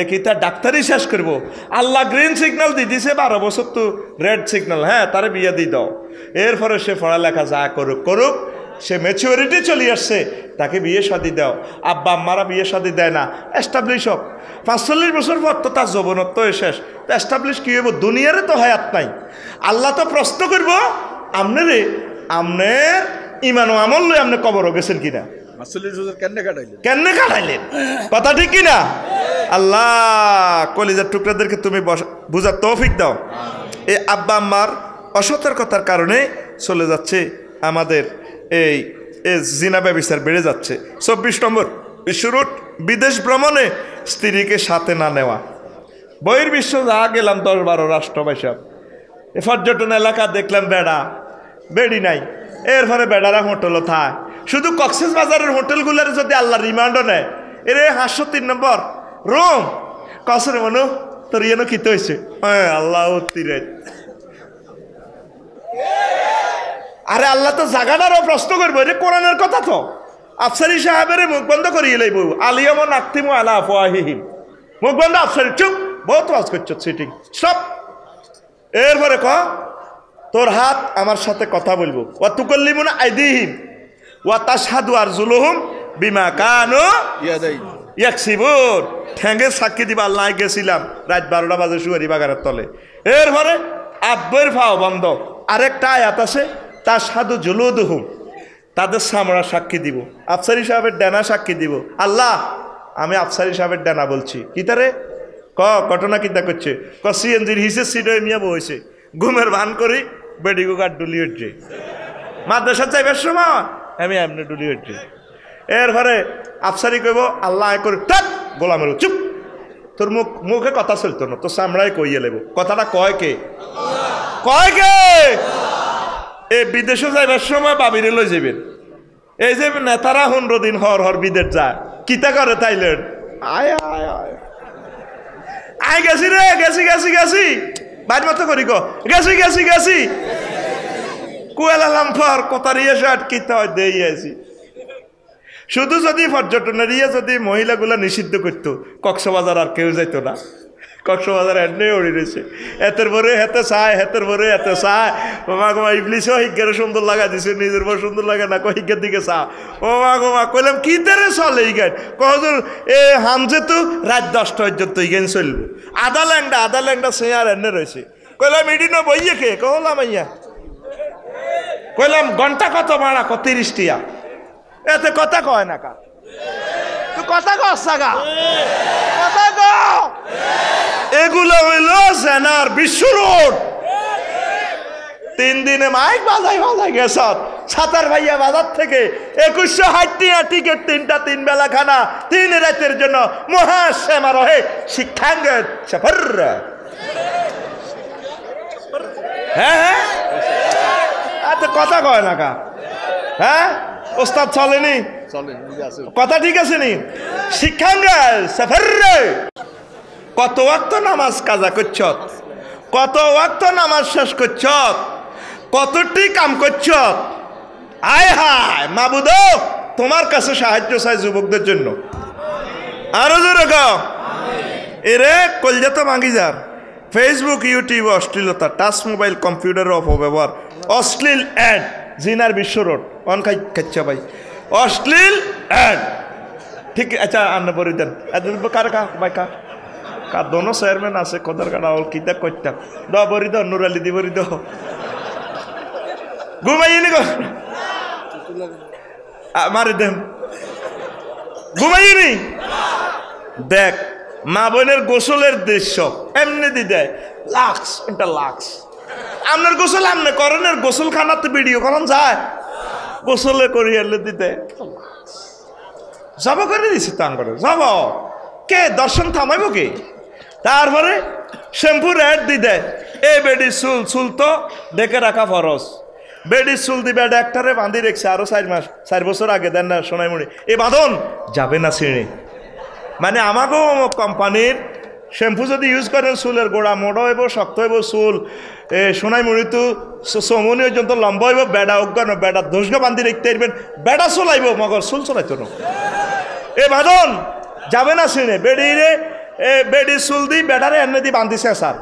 কিতা ডাক্তারি শেষ করবো। আল্লাহ গ্রিন সিগন্যাল দিয়ে দিছে, 12 বছর তো রেড সিগন্যাল, হ্যাঁ তারে বিয়ে দিয়ে দাও। এরপরে সে পড়ালেখা যা করুক করুক, সে ম্যাচিউরিটি চলে আসছে, তাকে বিয়ে শাদী দাও। আব্বা আম্মারা বিয়ে শাদী দেয় না, এস্টাবলিশ হোক। 45 বছর পর তো তার যৌবনত্ব শেষ, তো এস্টাবলিশ কী হইব? দুনিয়ারে তো হায়াত নাই। আল্লাহ তো প্রশ্ন করবো আমনে আমনের ইমান ও আমল লই আপনি কবরও গেছেন কিনা, কেন কাটাইলেন, কথা ঠিক কিনা? আল্লাহ কলিজার টুকরাদেরকে তুমি বুঝার তৌফিক দাও। এই আব্বা আম্মার অসতর্কতার কারণে চলে যাচ্ছে আমাদের এই জিনা ব্যবচার বেড়ে যাচ্ছে। 24 নম্বর বিশ্বরুট, বিদেশ ভ্রমণে স্ত্রীকে সাথে না নেওয়া। বহির্বিশ্ব যা গেলাম 10-12 রাষ্ট্র বাইসাব, পর্যটন এলাকা দেখলাম বেড়া বেড়ি নাই, এরপরে বেড়ারা হোটেলও থায়। শুধু কক্সবাজারের হোটেলগুলোর যদি আল্লাহ রিমান্ডও নেয়, এর 503 নম্বর রুম, কসরে মনো তোর ইয়েনো খিতে হয়েছে হ্যাঁ আল্লাহ তীরে আরে আল্লাহ তো জাগানারও প্রশ্ন করবো রে কোরআনের কথা তো আফসারি সাহেবের মুখ বন্ধ করিয়ে লইব আলিয়াম নাক্তিমু আলা আফওয়াহিহিম মুখ বন্ধ আফসারি চুপ বহুত ওয়াজ করছো সিটিং স্টপ এরপরে ক তোর হাত আমার সাথে কথা বলবো ওয়া তুকাল্লিমুনা আইদিহিম ওয়া তাশহাদু আরজুলুহুম বিমা কানু ইয়াকসিবুন ঠ্যাঙ্গে সাক্ষী দিবা আল্লাহ গেছিলাম রাত 12টা বাজে শুয়ারি বাগানের তলে এরপরে আব্বের ফাও বন্ধ আরেকটা আয়াত আছে তাশহাদু জুলুদুহুম তাদের সামরা সাক্ষী দিব আফসারি সাহেবের ডানা সাক্ষী দিব আল্লাহ আমি আফসারি সাহেবের ডানা বলছি কিতারে ঘটনা কিতা করছে সিএনজির হিসের সিট মিয়া বইছে ঘুমের ভান করি বেডিগো গার্ড ডুলি উঠছে মাদ্রাসা চাইবার সময় আমি এমনি ডুলি উঠছি এরপরে আফসারি কইব আল্লাহ করে গোলামের চুপ তোর মুখে কথা চলতো না তোর সামরায় কইয়ে লেব কথাটা কয় কে এই বিদেশে যাইবার সময় বাবিরে লই যাবেন এই যে নেতারা 15 দিন হর বিদেশ যায় কিতা করে থাইল্যান্ড আয় আয় আয় আয় গেছি রে গেছি বাইর মতো করি গেছি কুয়ালা লামফার কথার ইয়ে শার্ট কিতা হয় দিয়ে আছি শুধু যদি পর্যটনের ইয়ে যদি মহিলাগুলা নিষিদ্ধ করতো কক্সবাজার আর কেউ যাইতো না কক্সবাজার এনে ওড়ি রয়েছে এতের পরে হেতে চায় হেতের পরে এতে চায় ওমা গোমা ইবলিশও হিজ্ঞারে সুন্দর লাগা দিছে নিজের বড় সুন্দর লাগে না হিজ্ঞার দিকে চা ওমা গোমা কইলাম কি তারে চলে ইগান কজন এ হামজে তো রাত 10টা পর্যন্ত ইগান চলবো আধা ল্যাংডা চেয়ার এনে রয়েছে কইলাম ইডি না বইয়ে কে কহলাম আইয়া কইলাম ঘন্টা কত ভাড়া 30 টিয়া এতে কথা কয় না কা তুই কথা কস সাগা কথা ক এগুলো হইল সেনার বিশ্ব রোড 3 দিনে মাইক বাজাই গেছ সাতার ভাইয়া বাজার থেকে 2160 টিয়া টিকিট 3 বেলা খানা 3 রাতের জন্য মহাসমারোহে শিক্ষাঙ্গ সফর হ্যাঁ এত কথা কয় না কা হ্যাঁ ওস্তাদ চলেনি কথা ঠিক আছে নি শিক্ষাঙ্গ সফর কত ওয়াক্ত নামাজ কাজা করছ কত ওয়াক্ত নামাজ শেষ করছ কতটি কাম করছ আয় হায় মাবুদ তোমার কাছে সাহায্য চাই যুবকদের জন্য আরো জোরে গাও এরে কলজা তো ভাঙি যার ফেসবুক ইউটিউব অশ্লীলতা টাচ মোবাইল কম্পিউটারের অপব্যবহার অশ্লীল অ্যাড জিনার বিশ্ব রোড অন খাচ্ছা ভাই অশ্লীল অ্যাড ঠিক আচ্ছা আন্না বরি দেন কার কা ভাই কা কা দোনো চেয়ারম্যান আছে কদার কাটা অল কিতা করতাম দ বরি দাও নুরালি দি বরি দাও ঘুমাইনি গো মারি দেন ঘুমাইনি দেখ মা বোনের গোসলের দৃশ্য এমনি দি দেয় লাক্স এটা লাক্স আপনার গোসল আমনে করণের গোসল খানাতে ভিডিও করন যায় গোসলে করি এলে দিতে যাব করে দিছি তান করে যাব কে দর্শন থামাইব কে তারপরে শ্যাম্পুর অ্যাড দি দেয় এ বেডি চুল তো ডেকে রাখা ফরজ বেডি চুল দিবে ডাক্তারে বাঁধি রেখছে আরো 4 বছর আগে দেন না সোনাইমণি এ বাঁধন যাবে না ছিঁড়ে মানে আমাকেও কোম্পানির শ্যাম্পু যদি ইউজ করেন চুলের গোড়া মোড়ো হইব শক্ত হইব চুল সোনাইমণি তো চমনি পর্যন্ত লম্বা হইব বেড়া অজ্ঞান বেড়া দোষগা বান্ধি রাখতে পারবেন বেড়া চলাইব মগর চুল চলাইতো না এ বাঁধন যাবে না ছিঁড়ে বেড়িরে বেডি চুল দি বেড়ারে এনে দি বান্ধিছে স্যার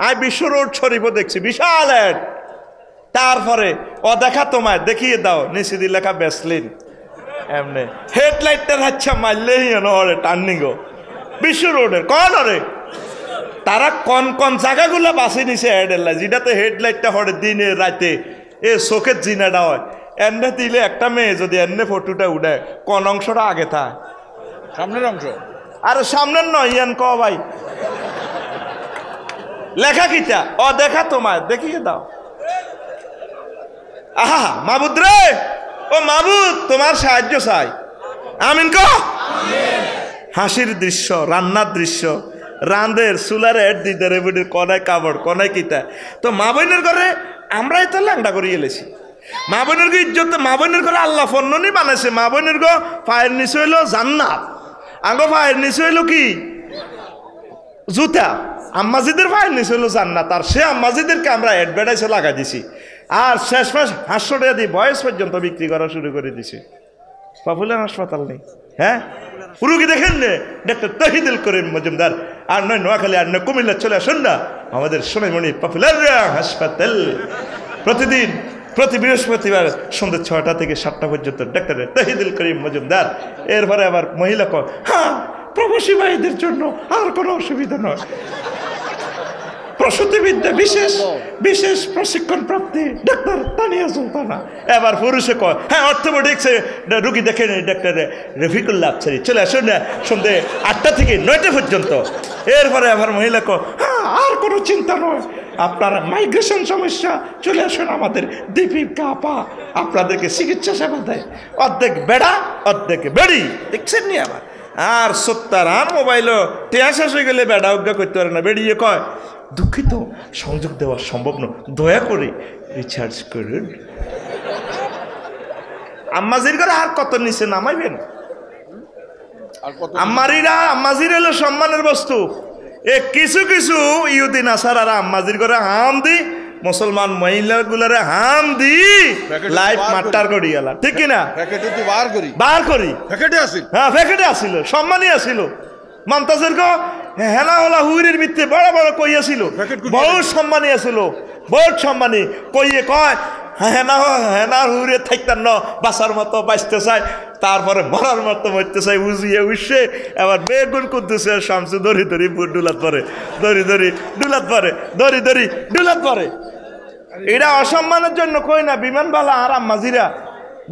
আই বিশ্ব রোড ছড়িব দেখছি বিশাল অ্যাড তারপরে ও দেখা তোমায় দেখিয়ে দাও নিচে দি লেখা বেসলিন এমনি হেডলাইটটার হাচ্ছা মারলেই ওরে টার্নিং বিশ্ব রোডের কন রে তারা কোন জায়গাগুলো বাঁচি নিছে হেডলাইট যেটাতে হেডলাইটটা হরে দিনে রাতে এ চোখের জিনাটা হয় এনে দিলে একটা মেয়ে যদি এনে ফটোটা উঠে কোন অংশটা আগে থাকে সামনের অংশ আরে সামনের নয় ইয়ান ক ভাই লেখা কিটা ও দেখা তোমায় দেখিয়ে দাও আহা মাবুদ রে ও মাবুদ তোমার সাহায্য চাই আমিন ক হাসির দৃশ্য রান্নার দৃশ্য রাঁধের চুলার এড দিতে রে বুড়ির কনায় কাপড় কনায় কিতা তো মা বোনের ঘরে আমরাই তো ল্যাংটা করিয়ে এলেছি মা বোনের ইজ্জত মা বোনের ঘরে আল্লাহ ফন্ননি বানাইছে মা বোনের গো পায়ের নিচে হইলো জান্নাত আঙ্গো পায়ের নিচে হইলো কি জুতা আম্মাজিদের ভাই নিছে হলো জান্নাত, আর সে আম্মাজিদেরকে আমরা অ্যাডভার্টাইজে লাগা দিছি, আর শেষ মাস 500 টাকা দিয়ে বয়স পর্যন্ত বিক্রি করা শুরু করে দিছে। পপুলার হাসপাতাল নেই, হ্যাঁ রুগী দেখেন নে ডাক্তার তহিদুল করিম মজুমদার, আর নয় নোয়াখালী, আর নয় কুমিল্লা, চলে আসুন না আমাদের সোনাইমণি পপুলার হাসপাতাল। প্রতিদিন প্রতি বৃহস্পতিবার সন্ধ্যে 6টা থেকে 7টা পর্যন্ত ডাক্তার তহিদুল করিম মজুমদার। এরপরে আবার মহিলা কয়, হ্যাঁ প্রবাসী ভাইদের জন্য আর কোনো অসুবিধা নয়, প্রসূতিবিদ্যা বিশেষ বিশেষ প্রশিক্ষণ প্রাপ্তি ডাক্তার তানিয়া সুলতানা। এবার পুরুষে কয়, হ্যাঁ অর্থোপেডিক্সে রুগী দেখেন ডাক্তার রফিকুল্লাহ আফসারী, চলে আসুন না সন্ধ্যে 8টা থেকে 9টা পর্যন্ত। এরপরে আবার মহিলা কয়, হ্যাঁ আর কোনো চিন্তা নয়, আপনার মাইগ্রেশন সমস্যা, চলে আসুন আমাদের দীপিকা আপা আপনাদেরকে চিকিৎসা সেবা দেয়। অর্ধেক বেড়া অর্ধেক বেড়ি, দেখছেন নি আবার। আর 70 মোবাইলও টেয়া শেষ হয়ে গেলে বেড়া অজ্ঞা করতে পারে না, বেরিয়ে কয়, দুঃখিত সংযোগ দেওয়া সম্ভব নয়, দয়া করে রিচার্জ করুন। আম্মাজির ঘরে আর কত নিচে নামাইবেন? আম্মাজির হলো সম্মানের বস্তু। এ কিছু কিছু ইহুদি নাসারারা আম্মাজির ঘরে হাম দি, মুসলমান মহিলাগুলারে হাম দি লাইফ মাস্টার করি গেলা, ঠিক কিনা? বার করি হ্যাঁ প্যাকেটে আসিল, সম্মানই আসিল। মমতাজের গো হেলা হলা হুইরের ভিত্তি বড় বড় কইয়াছিল, বহুত সম্মানী আছিল, বহুত সম্মানী। কইয়ে কয় হেনা হেনা হুইরে থাকতেন ন, বাঁচার মতো বাঁচতে চায়, তারপরে মরার মতো মরতে চাই, উজিয়ে উঠছে এবার বেগুন কুদ্দুসে শামসু দড়ি দড়ি ডুলাত পরে, দড়ি দড়ি ডুলাত পরে, দড়ি দড়ি ডুলাত পরে। এটা অসম্মানের জন্য কই না, বিমানবালা আর আম্মাজিরা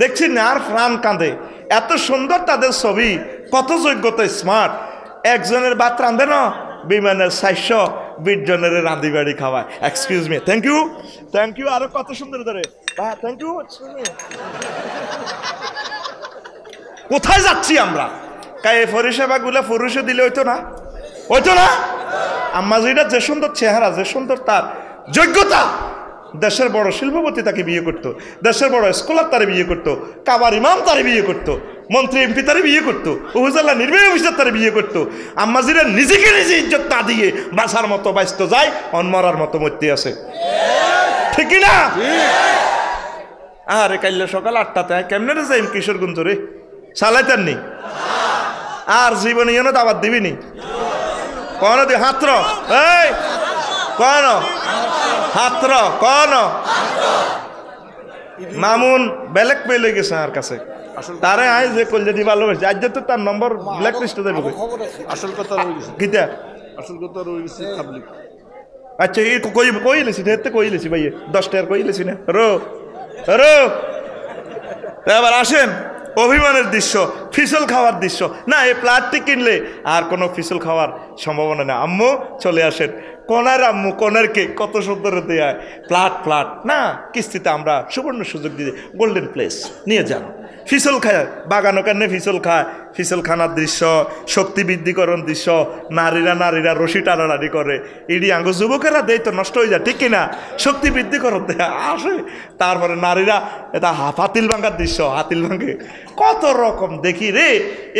দেখছি না আর প্রাণ কাঁদে। এত সুন্দর তাদের ছবি, কত যোগ্যতা, স্মার্ট। একজনের ভাত রাঁধে না, বিমানের 420 জনের রাঁধি বাড়ি খাওয়ায়। Excuse me, thank you, thank you, আরো কত সুন্দর ধরে, থ্যাংক ইউ। কোথায় যাচ্ছি আমরা? এই পরিষেবা গুলো পুরুষে দিলে হইতো না, হইতো না? আম্মাজিটা যে সুন্দর চেহারা, যে সুন্দর তার যোগ্যতা, দেশের বড় শিল্পপতি তাকে বিয়ে করতো, দেশের বড় স্কলার তারে বিয়ে করতো, কাবার ইমাম তারে বিয়ে করতো, মন্ত্রী এমপি তারে বিয়ে করতো, উপজেলা নির্বাহী অফিসার তারে বিয়ে করতো। আম্মাজিরা নিজেকে নিজে ইজ্জত না দিয়ে বাঁচার মতো বাঁচতে যায়, অনমরার মতো মরতে আছে, ঠিক না? আরে কাইলে সকাল 8টাতে কেমনে রে যাইম কিশোরগঞ্জ রে, চালাইতেন নি আর জীবনে ইয়ে দাবাত দিবিনি কন দি হাতর, এই কন হাতর, কন মামুন ব্ল্যাক মেল হয়ে গেছে আর কাছে, তারে আই যে কল যদি ভালোবাসে আজ তো তার নম্বর ব্ল্যাক লিস্টে দেবে। আসল কথা রইছে, কিতা আসল কথা রইছে পাবলিক। আচ্ছা এই কইলেছি হেতে কইলেছি ভাই 10 টাকার কইলেছি না রো রো। এবার আসেন অভিমানের দৃশ্য, ফিসল খাওয়ার দৃশ্য না। এই প্লাটটি কিনলে আর কোনো ফিসল খাওয়ার সম্ভাবনা নেই। আম্মু চলে আসেন, কোনার আম্মু কোনারকে কত সুন্দর দেয় প্লাট প্লাট না, কিস্তিতে আমরা সুবর্ণ সুযোগ দিয়ে গোল্ডেন প্লেস নিয়ে যান। ফিসল খায় বাগানো কেন ফিসল খায়, ফিসল খানার দৃশ্য, শক্তি বৃদ্ধিকরণ দৃশ্য, নারীরা রশি টানাটানি করে, ইডি আঙ্গ যুবকেরা দেয় তো নষ্ট হয়ে যায়, ঠিক কিনা? শক্তি বৃদ্ধিকরণ দেয় আসে, তারপরে নারীরা এটা হাতিল ভাঙ্গার দৃশ্য, হাতিল ভাঙ্গে কত রকম দেখি রে।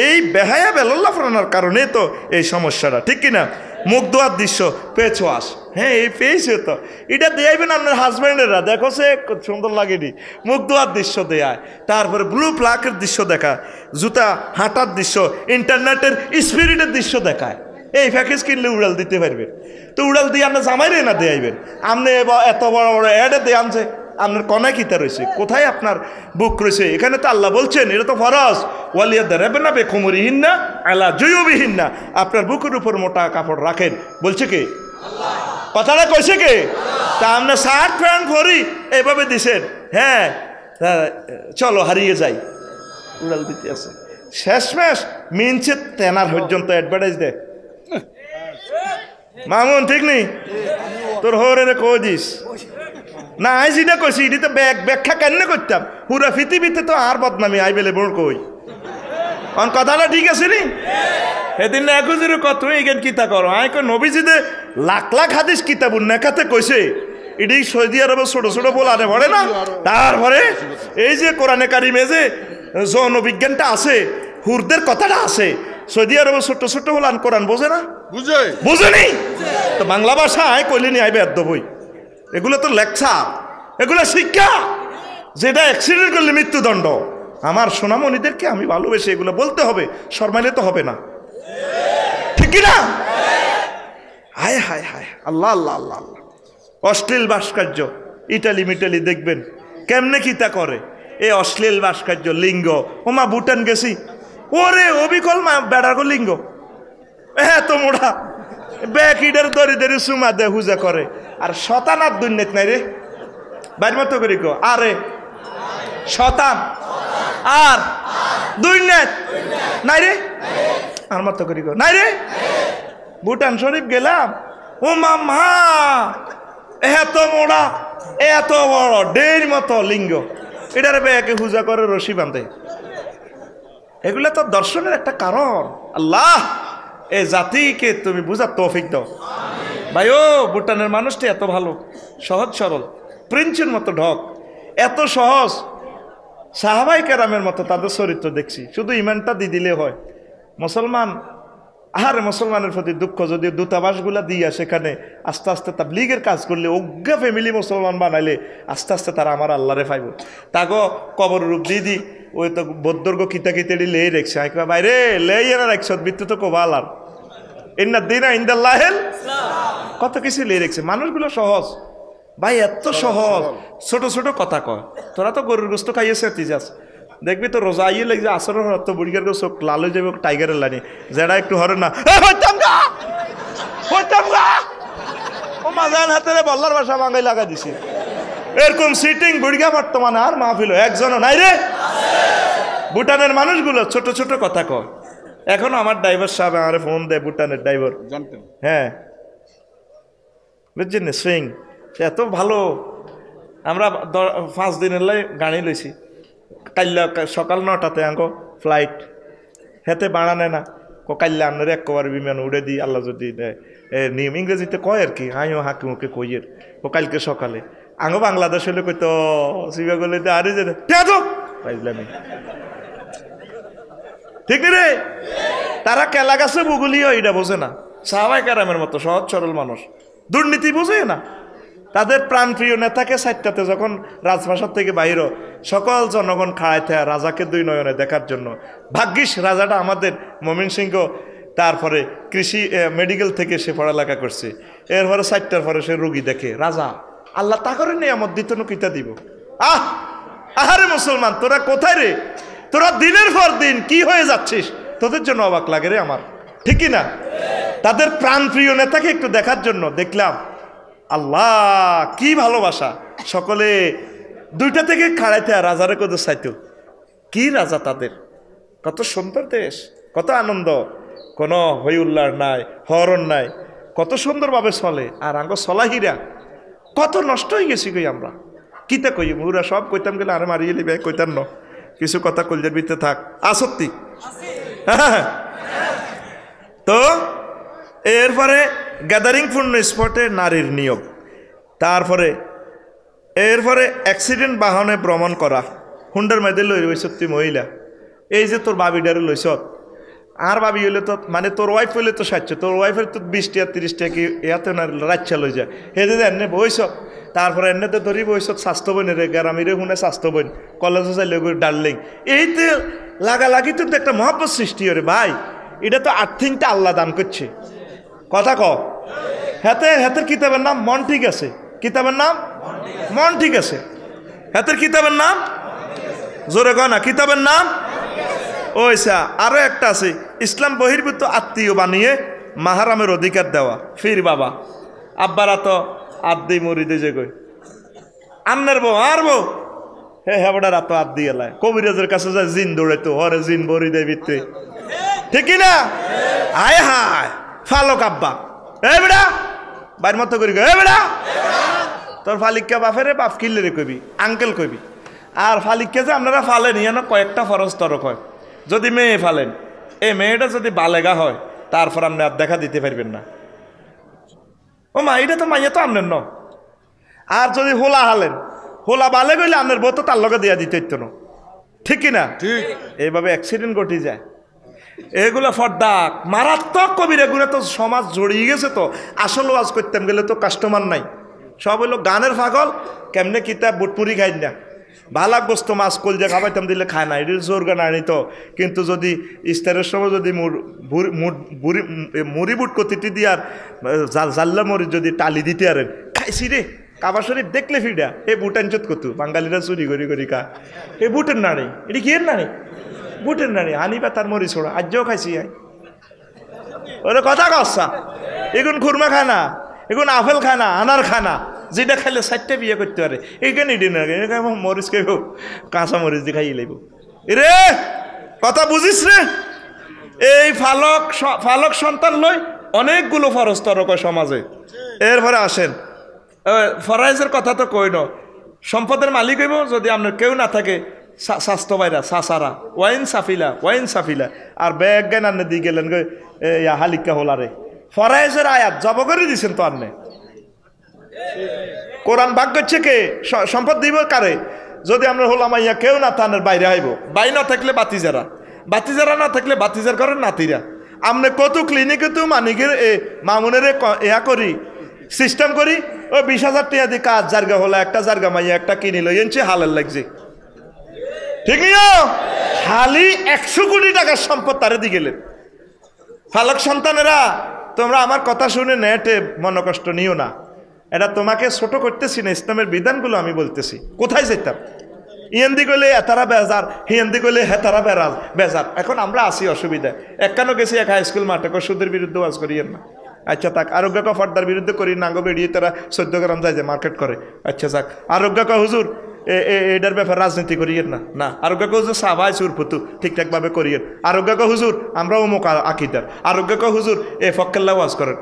এই বেহায়া বেলল্লা ফরানোর কারণে তো এই সমস্যাটা, ঠিক কিনা? মুখ ধোয়ার দৃশ্য, পেছ ওয়াশ, হ্যাঁ এই পেয়েছে তো, এটা দেয়াইবেন আপনার হাজব্যান্ডেরা, দেখো সে সুন্দর লাগেনি, মুখ ধোয়ার দৃশ্য দেয়। তারপরে ব্লু প্লাকের দৃশ্য দেখায়, জুতা হাঁটার দৃশ্য, ইন্টারনেটের স্পিরিটের দৃশ্য দেখায়। এই প্যাকেজ কিনলে উড়াল দিতে পারবেন, তো উড়াল দিয়ে আপনার জামাইরে না দেয়াইবেন, আপনি এত বড় বড় অ্যাডে দিয়ে আনছে, আপনার কনায় কিতা রয়েছে, কোথায় আপনার বুক রয়েছে? এখানে তো আল্লাহ বলছেন এটা তো ফরজ, ওয়ালিয়া দেবেন না বেকুমরিহীন না আল্লাহ জয়বিহীন না, আপনার বুকের উপর মোটা কাপড় রাখেন, বলছে কে? কথাটা কইছে কে? তা আমরা শার্ট প্যান্ট পরি এইভাবে দিছেন, হ্যাঁ চলো হারিয়ে যাই, উড়াল দিতে আছে। শেষমেশ মিনছে তেনার পর্যন্ত অ্যাডভার্টাইজ দেয়। মামুন ঠিক নেই তোর হরে কই দিস না, আই যেটা কইছি এটি তো ব্যাখ্যা কেন করতাম, পুরা পৃথিবীতে তো আর বদনামি আই বেলে বড় কই অন কথাটা ঠিক আছে নি? সেদিন না একুজির কত এগেন কিতা করো, আই কই নবীজিদে লাখ লাখ হাদিস কিতাব নেখাতে কইছে, এটি সৌদি আরবে ছোট ছোট বলারে পড়ে না। তারপরে এই যে কোরআনে কারিমে যে যৌন বিজ্ঞানটা আছে, হুরদের কথাটা আছে, সৌদি আরবে ছোট্ট ছোট্ট হলান কোরআন বোঝে না, বুঝে বুঝেনি তো বাংলা ভাষায় কইলে নি আইবে এত বই। এগুলো তো লেকচার, এগুলো শিক্ষা, যেটা অ্যাক্সিডেন্ট করলে মৃত্যুদণ্ড। আমার সোনামণিদেরকে আমি ভালোবেসে এগুলো বলতে হবে, শর্মাইলে তো হবে না, ঠিক কিনা? হায় হায় হায়, আল্লাহ আল্লাহ আল্লাহ আল্লাহ। অশ্লীল ভাস্কর্য ইটালি মিটালি দেখবেন কেমনে কিতা করে, এই অশ্লীল ভাস্কর্য লিঙ্গ। ওমা ভুটান গেছি, ওরে অবিকল মা বেড়ার লিঙ্গ এত মোড়া ব্যাক ইডের দরি দরি সুমা দে হুজা করে। আর শতানার দুর্নীতি নাই রে, বাইর মতো করি গো, আরে শতান আর দুর্নীতি নাই রে, আর মতো করি গো নাই রে। ভুটান শরীফ গেলাম, ও মামা এত মোড়া এত বড় ডের মতো লিঙ্গ, এটারে ব্যাকে হুজা করে রশি বাঁধে। এগুলো তো দর্শনের একটা কারণ। আল্লাহ এ জাতিকে তুমি বুঝার তৌফিক দাও ভাই। ও ভুটানের মানুষটি এত ভালো, সহজ সরল, প্রিন্সের মতো ঢক, এত সহজ। সাহাবাই কেরামের মতো তাদের চরিত্র দেখছি, শুধু ইমানটা দিয়ে দিলে হয়। মুসলমান আরে মুসলমানের প্রতি দুঃখ, যদি দূতাবাসগুলা দিয়া সেখানে আস্তে আস্তে তাবলীগের কাজ করলে, অজ্ঞা ফ্যামিলি মুসলমান বানাইলে আস্তে আস্তে তারা আমার আল্লাহরে পাইব। তাগো কবর রূপ দিয়ে দি, ওই তো বদ্দর্গ কিতা কিতাড়ি লেই রেখছে, আইকা বাইরে লেই এরা রাখছ বৃত্ত তো কোবাল আর ইন্না দিনা ইন্দাল্লাহিল কত কিছু লেই রেখছে। মানুষগুলো সহজ ভাই, এত সহজ, ছোট ছোট কথা কয়। তোরা তো গরুর গোস্ত খাইয়েছে তুই যাস, দেখবি তো রোজা আইয়ে লাগছে আসর তো বুড়িগার চোখ লাল হয়ে যাবে টাইগারের লাইনে, যেটা একটু হরে না ও মাজান হাতে বল্লার বাসা বাঙাই লাগা দিছে। এরকম সিটিং বুড়িগা বর্তমানে আর মাহফিল একজনও নাই রে। ভুটানের মানুষগুলো ছোট ছোট কথা কয়। এখনো আমার ড্রাইভার সাহেব আমার ফোন দেয়, ভুটানের ড্রাইভার, হ্যাঁ বুঝছেন সিং, সে এত ভালো। আমরা 5 দিনের লাই গাড়ি লইছি, কাইল্লা সকাল 9টাতে আঙ্কো ফ্লাইট, হেতে বাড়ানে না কাইল্লা আপনার একবার বিমান উড়ে দিই আল্লাহ যদি দেয়। নিয়ম ইংরেজিতে কয় আর কি, আমিও হাঁকি মুখে কইয়ের। ও কালকে সকালে আঙ্গো বাংলাদেশ হলে কইতো শিবা গলে আরে যে পাইলাম, ঠিক রে? তারা কেলা গাছে বুগুলিও এটা বোঝে না। সাহাবায়ে কেরামের মতো সহজ সরল মানুষ, দুর্নীতি বোঝে না। তাদের প্রাণপ্রিয় নেতাকে 4টাতে যখন রাজপ্রাসাদ থেকে বাইর, সকল জনগণ খাড়াইতে রাজাকে 2 নয়নে দেখার জন্য। ভাগ্যিস রাজাটা আমাদের ময়মনসিংহ, তারপরে কৃষি মেডিকেল থেকে সে পড়ালেখা করছে। এরপরে 4টার পরে সে রোগী দেখে। রাজা আল্লাহ তা করে নেই আমার দিত কিতা দিব। আহারে মুসলমান, তোরা কোথায় রে? তোরা দিনের পর দিন কি হয়ে যাচ্ছিস, তোদের জন্য অবাক লাগে রে আমার, ঠিক না? তাদের প্রাণপ্রিয় নেতাকে একটু দেখার জন্য দেখলাম, আল্লাহ কি ভালোবাসা। সকলে 2টা থেকে খাড়াইতে আর রাজারে কত চাইতো। কি রাজা তাদের, কত সুন্দর দেশ, কত আনন্দ, কোনো হই উল্লার নাই, হরণ নাই, কত সুন্দরভাবে চলে। আর আঙ্গ চলাহিরা কত নষ্ট হয়ে গেছি কই আমরা। কিতা কই মুরা সব কইতাম গেলে আরে মারিয়ে লিবে, কইতাম ন কিছু কথা কলজের ভিতরে থাক। সত্যি তো এরপরে গ্যাদারিং পূর্ণ স্পটে নারীর নিয়োগ, তারপরে এরপরে অ্যাক্সিডেন্ট বাহনে ভ্রমণ করা। হুন্ডার মধ্যে লই রইছ তুই মহিলা, এই যে তোর বাবিডারে লইছ, আর বাবি হইলে তো মানে তোর ওয়াইফ হইলে তো 60, তোর ওয়াইফের তো 20টা 30টা কি এত না রাচ্ছা লই যায়। হে দিদি এনে বইস, তারপরে এনে তো ধরি বইস স্বাস্থ্য বোন রে গ্রামীরে শুনে স্বাস্থ্য বোন, কলেজে চাইলে ডার্লিং, এইতে লাগালাগি তো একটা মহব্বত সৃষ্টি করে ভাই। এটা তো আর্থিংটা আল্লাহ দান করছে। কথা ক হাতের কিতাবের নাম মন ঠিক আছে, কিতাবের নাম মন ঠিক আছে। হাতের কিতাবের নাম জোরে কয় না, কিতাবের নাম ওইসা। আরো একটা আছে, ইসলাম বহির্ভূত আত্মীয় বানিয়ে মাহারামের অধিকার দেওয়া। ফির বাবা আব্বারা তো আদি মরিদে যে কই আন্নার বউ আর বউ হে হেবড়ার এত আদি এলায় কবিরাজের কাছে যায় জিন দৌড়াইতো, হরে জিন বরি দেয় ভিতরে, ঠিক না? হায় হায় ফালক আব্বা, এ বেড়া বাইর মতো করি, এ বেড়া তোর ফালিকা বাপেরে বাপ কিনলে রে কইবি, আঙ্কেল কইবি। আর ফালিককে যে আপনারা ফালেন ইয়ানো কয়েকটা ফরজ তরক হয়। যদি মেয়ে ফালেন, এই মেয়েটা যদি বালেগা হয়, তারপর আপনি আর দেখা দিতে পারবেন না। ও মা এটা তো মাইয়া তো আপনার ন। আর যদি হোলা হালেন, হোলা বালে গইলে আপনার বউ তো তার লগে দিয়া দিতে হইতো না, ঠিক কিনা? এইভাবে অ্যাক্সিডেন্ট ঘটে যায়। এগুলো ফর্দা মারাত্মক কবির, এগুলো তো সমাজ জড়িয়ে গেছে। তো আসল ওয়াজ করতাম গেলে তো কাস্টমার নাই, সব হইলো গানের পাগল। কেমনে কিতাব বুটপুরি খাই না, ভালাক বস্তু মাছ কলজা খাবাইতাম দিলে খায় না, এটি জোর গান আনি তো। কিন্তু যদি ইস্তারের সময় যদি মুড়ি বুট কতিটি দিয়ে আর জাল্লা মরি যদি টালি দিতে আরেন, খাইছি রে কাবা শরীফ দেখলে ফিডা এ বুট আনচত কত বাঙালিরা চুরি করি করি কা এ বুটের নাড়ি, এটি কি এর নাড়ি? বুটের নাড়ি হানি বা তার মরি ছোড়া আজও খাইছি। ওরে কথা কসা, এগুন খুরমা খায় না, এগুন আপেল খায় না, আনার খায় না, যেটা খাইলে 4টে বিয়ে করতে পারে। এইখানে মরিচ খাইব, কাঁচা মরিচ দিয়ে খাইয়ে লাইব। রে কথা বুঝিস রে? এই ফালক সন্তান লই অনেকগুলো ফরজ তরক সমাজে। এরপরে আসেন ফরাইজের কথা তো কই ন, সম্পদের মালিক হইব যদি আপনার কেউ না থাকে, স্বাস্থ্য বাইরা সাসারা ওয়াইন সাফিলা আর ব্যাগ জ্ঞান আনে দিয়ে গেলেন হালিকা হোলারে। ফরাইজের আয়াত জব করে দিছেন তো আনে। কোরআন ভাগ করছে কে? সম্পদ দিব কারে? যদি আমরা হলাম ইয়া কেউ না থানের বাইরে আইব, বাই না থাকলে বাতিজারা না থাকলে বাতিজার করেন নাতিরা। আমনে কত ক্লিনিকে তো মানিকের মামুনের ইয়া করি সিস্টেম করি, ওই 20,000 টাকা দিয়ে কাজ জার্গা হলো, একটা জার্গা মাইয়া একটা কিনিল, এনছে হালের লাগছে। ঠিক নিও খালি 100 কোটি টাকার সম্পদ তারে দিয়ে গেলেন। ফালক সন্তানেরা তোমরা আমার কথা শুনে নেটে মনকষ্ট নিও না, এটা তোমাকে ছোট করতেছি না, ইসলামের বিধানগুলো আমি বলতেছি। কোথায় যেতাম? ইয়েন্দি কইলে এতারা বেজার, হিয়েন্দি কইলে হেতারা বেজার। এখন আমরা আসি অসুবিধা। একখানো গেছি এক হাই স্কুল মাঠে, সুদের বিরুদ্ধে ওয়াজ করিয়েন না। আচ্ছা থাক। আরোগ্য ফর্দার বিরুদ্ধে করি নাঙ্গ বেরিয়ে তারা 14 গ্রাম যায় যে মার্কেট করে। আচ্ছা থাক। আরোগ্য হুজুর এটার ব্যাপারে রাজনীতি করিয়েন না। না আরোগ্য হুজুর সাবাই চুরপুতু ঠিকঠাকভাবে করিয়েন। আরোগ্য হুজুর আমরা অমুক আকিদার। আরোগ্য হুজুর এ ফক্কেল্লা ওয়াজ করেন।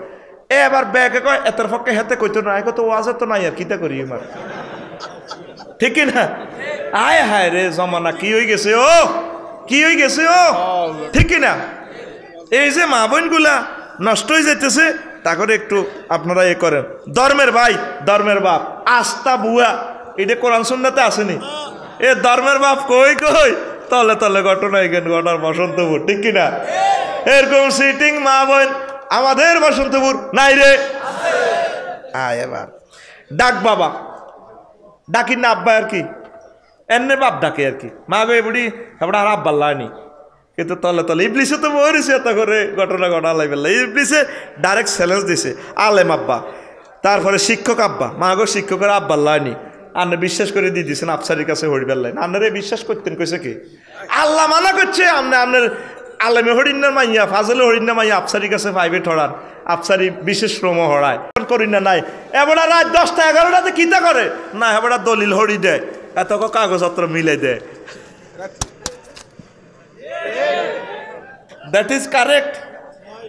এবার ব্যাগে কয় এতের পক্ষে হেতে কইতো না, কত ওয়াজের তো নাই আর কিতা করি আমার। ঠিক না? আয় হায় রে জমানা কি হয়ে গেছে ও, কি হয়ে গেছে ও, ঠিক না? এই যে মা বোনগুলা নষ্ট হয়ে যেতেছে, তা করে একটু আপনারা এ করেন। ধর্মের ভাই ধর্মের বাপ আস্তা বুয়া, এটা কোরআন সুন্নাতে আসেনি। এ ধর্মের বাপ কই কই তলে তলে ঘটনা এখানে ঘটার বসন্তপুর, ঠিক কিনা? এরকম সিটিং মা বোন আমাদের বসন্তপুর নাই রে। আয় এবার ডাক বাবা ডাকি না আব্বা আর কি, এনে বাপ ডাকে আর কি। মা বে বুড়ি এবার আর আব্বা লানি, কিন্তু তলে তলে ইবলিসে তো মরিছে এত করে ঘটনা ঘটালাই ফেললে। ইবলিসে ডাইরেক্ট চ্যালেঞ্জ দিছে আলেম আব্বা, তারপরে শিক্ষক আব্বা, মা গো শিক্ষকের আব্বা লানি। আন্না বিশ্বাস করে দিয়ে দিয়েছেন আফসারির কাছে হরিবার লাইন। আপনারা বিশ্বাস করতেন কইছে কি? আল্লাহ মানা করছে আপনার আলেমে হরিণার মাইয়া ফাজলে হরিণা মাইয়া আফসারির কাছে প্রাইভেট হরান, আফসারি বিশেষ শ্রম হরায় করি না। নাই এবার রাত 10টা 11টাতে কিতা করে না, এবার দলিল হরি দেয়, এত কাগজপত্র মিলে দেয়। That is correct,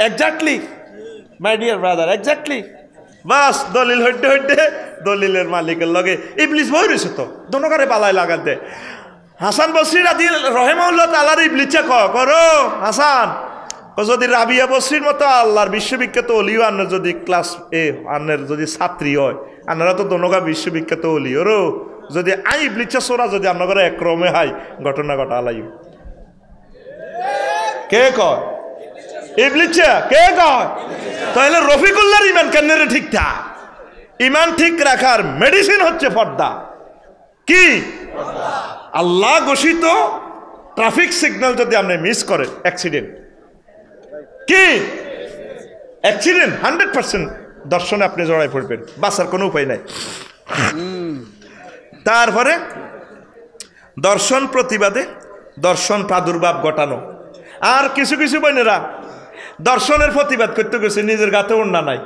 exactly my dear brother, exactly. বাস দলিল হইতে হইতে দলিলের মালিকের লগে ইবলিস বই রয়েছে তো দোনোকারে পালায় লাগাতে। হাসান বসরি রাদি রহেমাউল্লাহ তাআলার ইবলিসে করো হাসান, ও যদি রাবিয়া বসরির মতো আল্লাহর বিশ্ববিখ্যাত অলিও আন্নার যদি ক্লাস এ আন্নার যদি ছাত্রী হয়, আন্নারা তো দোনোকা বিশ্ববিখ্যাত অলি, ওরও যদি আই ইবলিসে সোরা যদি আপনার একরমে হাই ঘটনা ঘটা আলাই। কে কয় ইবলিসে? কে কয়? তাহলে রফিকুল্লাহর ইমান কেন রে ঠিক থাক? ইমান ঠিক রাখার মেডিসিন হচ্ছে পর্দা। কি? আল্লাহ ঘোষিত ট্রাফিক সিগন্যাল যদি আপনি মিস করেন অ্যাক্সিডেন্ট। কি অ্যাক্সিডেন্ট? 100% দর্শনে আপনি জড়াই পড়বেন, বাঁচার কোনো উপায় নাই। তারপরে দর্শন প্রতিবাদে দর্শন প্রাদুর্ভাব ঘটানো। আর কিছু কিছু বোনেরা দর্শনের প্রতিবাদ করতে গেছে, নিজের গাতে ওড়না নাই।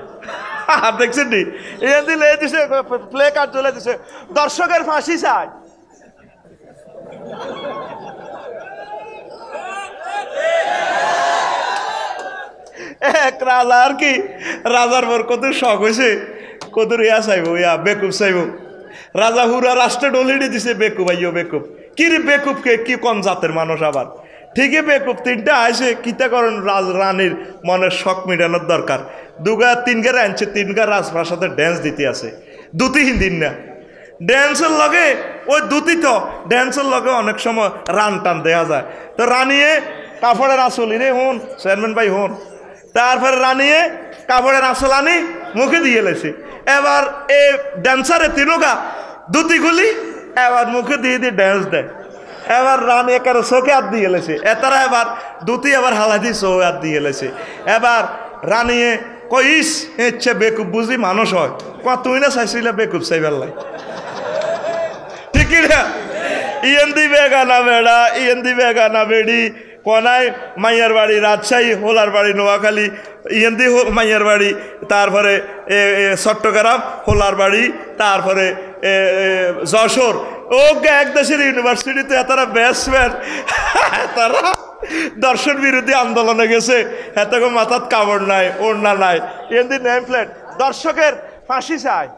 দেখছেন নি? এ দিলে দিছে প্লে কার্ড চলে দিছে, দর্শকের ফাঁসি চায়। এক রাজা আর কি, রাজার পর কত শখ হয়েছে, কত ইয়া চাইব, ইয়া বেকুব চাইব। রাজা হুরা রাষ্ট্রে ডলিডি দিছে বেকুব, আইও বেকুব। কি রে বেকুবকে কি কোন জাতের মানুষ আবার? ঠিকই বেকুব 3টা আসে কিতা করেন, রানীর মনের শখ মিটানোর দরকার। 2-3 আনছে, 3 রাজপ্রাসাদে ড্যান্স দিতে আছে। দুতিহীন দিন না ড্যান্সের লগে, ওই দুতি তো ড্যান্সের লগে অনেক সময় রান টান দেওয়া যায়। তো রানিয়ে কাপড়ের আসল রে হন চেয়ারম্যান ভাই হন তারপরে রানিয়ে কাপড়ের আসল আনি মুখে দিয়ে লেছে এবার এ ড্যান্সারে তিনগা দুটি খুলি এবার মুখে দিয়ে দিয়ে ড্যান্স দেয় এবার রানী একারে চোখে হাত দিয়ে লেছে এতারা এবার দুটি এবার হালাদি চৌ হাত দিয়ে লেছে এবার রানিয়ে কইস ইচ্ছে বেকুব বুঝি মানুষ হয় তুই না চাইছিলে বেকুব চাইবার লাই ঠিক না ইয়েন দিবে গানা বেড়া ইয়েন দিবে গানা বেড়ি কোনায় মাইয়ার বাড়ি রাজশাহী হোলার বাড়ি নোয়াখালী ইয়েন্দি মাইয়ার বাড়ি তারপরে চট্টগ্রাম হোলার বাড়ি তারপরে যশোর ও এক দেশের ইউনিভার্সিটিতে তারা ব্যাটসম্যান তারা দর্শন বিরোধী আন্দোলনে গেছে এত মাথাত কাপড় নাই ওড়না নাই ইয়েন্দি নেম প্লেট দর্শকের ফাঁসি চায়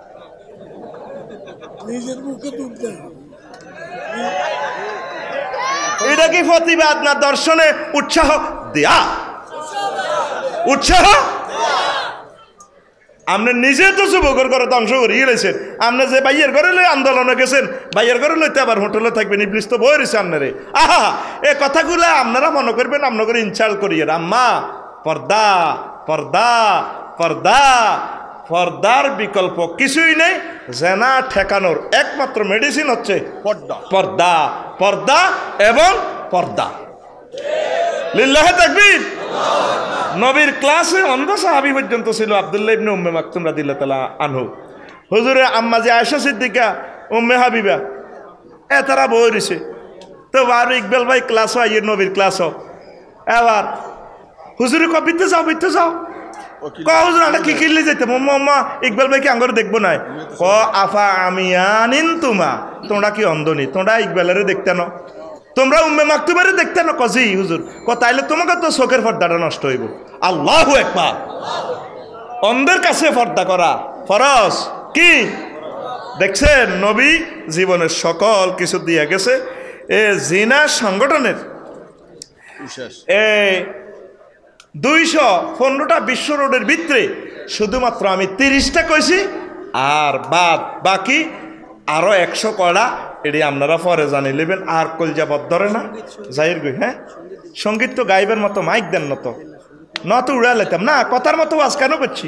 নিজের মুখে তুলতে এটা কি প্রতিবাদ না দর্শনে উৎসাহ দেয়া উৎসাহ আপনি নিজে তো যুবকের ঘরে ধ্বংস করিয়ে গেছেন আপনি যে বাইয়ের ঘরে লই আন্দোলনে গেছেন বাইয়ের ঘরে লইতে আবার হোটেলে থাকবেন ইবলিস তো বই রয়েছে আপনারে আহা এ কথাগুলো আপনারা মনে করবেন আপনাকে ইনসাল্ট করিয়ে আম্মা পর্দা পর্দা পর্দা পর্দার বিকল্প কিছুই নেই জেনা ঠেকানোর একমাত্র মেডিসিন হচ্ছে পর্দা পর্দা পর্দা এবং পর্দা লিল্লাহে তাকবীর নবীর ক্লাসে অন্ধ সাহাবী পর্যন্ত ছিল আব্দুল্লাহ ইবনে উম্মে মাকতুম রাদিয়াল্লাহু তাআলা আনহু হুজুরে আম্মা যে আয়েশা সিদ্দিকা উম্মে হাবিবা তারা বই রয়েছে তো আর ইকবাল ভাই ক্লাসও আইয়ের নবীর ক্লাসও এবার হুজুরে কবিতে যাও বিতে যাও হুজুর আমরা কি কিনলে যেতে মাম্মা ইকবাল ভাইকে আঙ্গর দেখবো নাই ক আফা আমিয়ানিন তুমা তোমরা কি অন্ধনি তোমরা ইকবালের দেখতে না তোমরা উম্মে মাকতুমের দেখতে না কজি হুজুর তাইলে তোমাকে তো চোখের পর্দাটা নষ্ট হইব আল্লাহু আকবার অন্ধের কাছে পর্দা করা ফরজ কি দেখছেন নবী জীবনের সকল কিছু দিয়ে গেছে এ জিনা সংগঠনের 215টা বিশ্ব রোডের ভিতরে শুধুমাত্র আমি 30টা কইছি আর বাকি আরো 100 কড়া এটি আপনারা পরে জানি নেবেন আর কলজাবত ধরে না জাহির গই হ্যাঁ সঙ্গীত তো গাইবের মতো মাইক দেন না তো উড়া লেতাম না কথার মতো আজ কেন করছি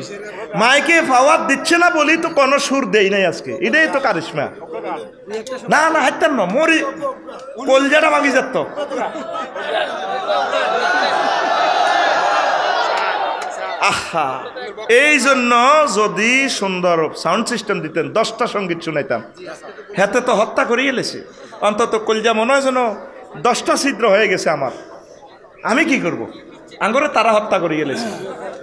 মাইকে পাওয়ার দিচ্ছে না বলি তো কোনো সুর দেই নাই আজকে এটাই তো কারিশমা না না হাইতাম না মরি কলজাটা ভাঙি যেত আহা এই জন্য যদি সুন্দর সাউন্ড সিস্টেম দিতেন 10টা সঙ্গীত শুনাইতাম হাতে তো হত্যা করিয়ে এলেছে অন্তত কলজা মনে হয় যেন 10টা ছিদ্র হয়ে গেছে আমার আমি কি করব আঙ্গরে তারা হত্যা করিয়ে এলেছে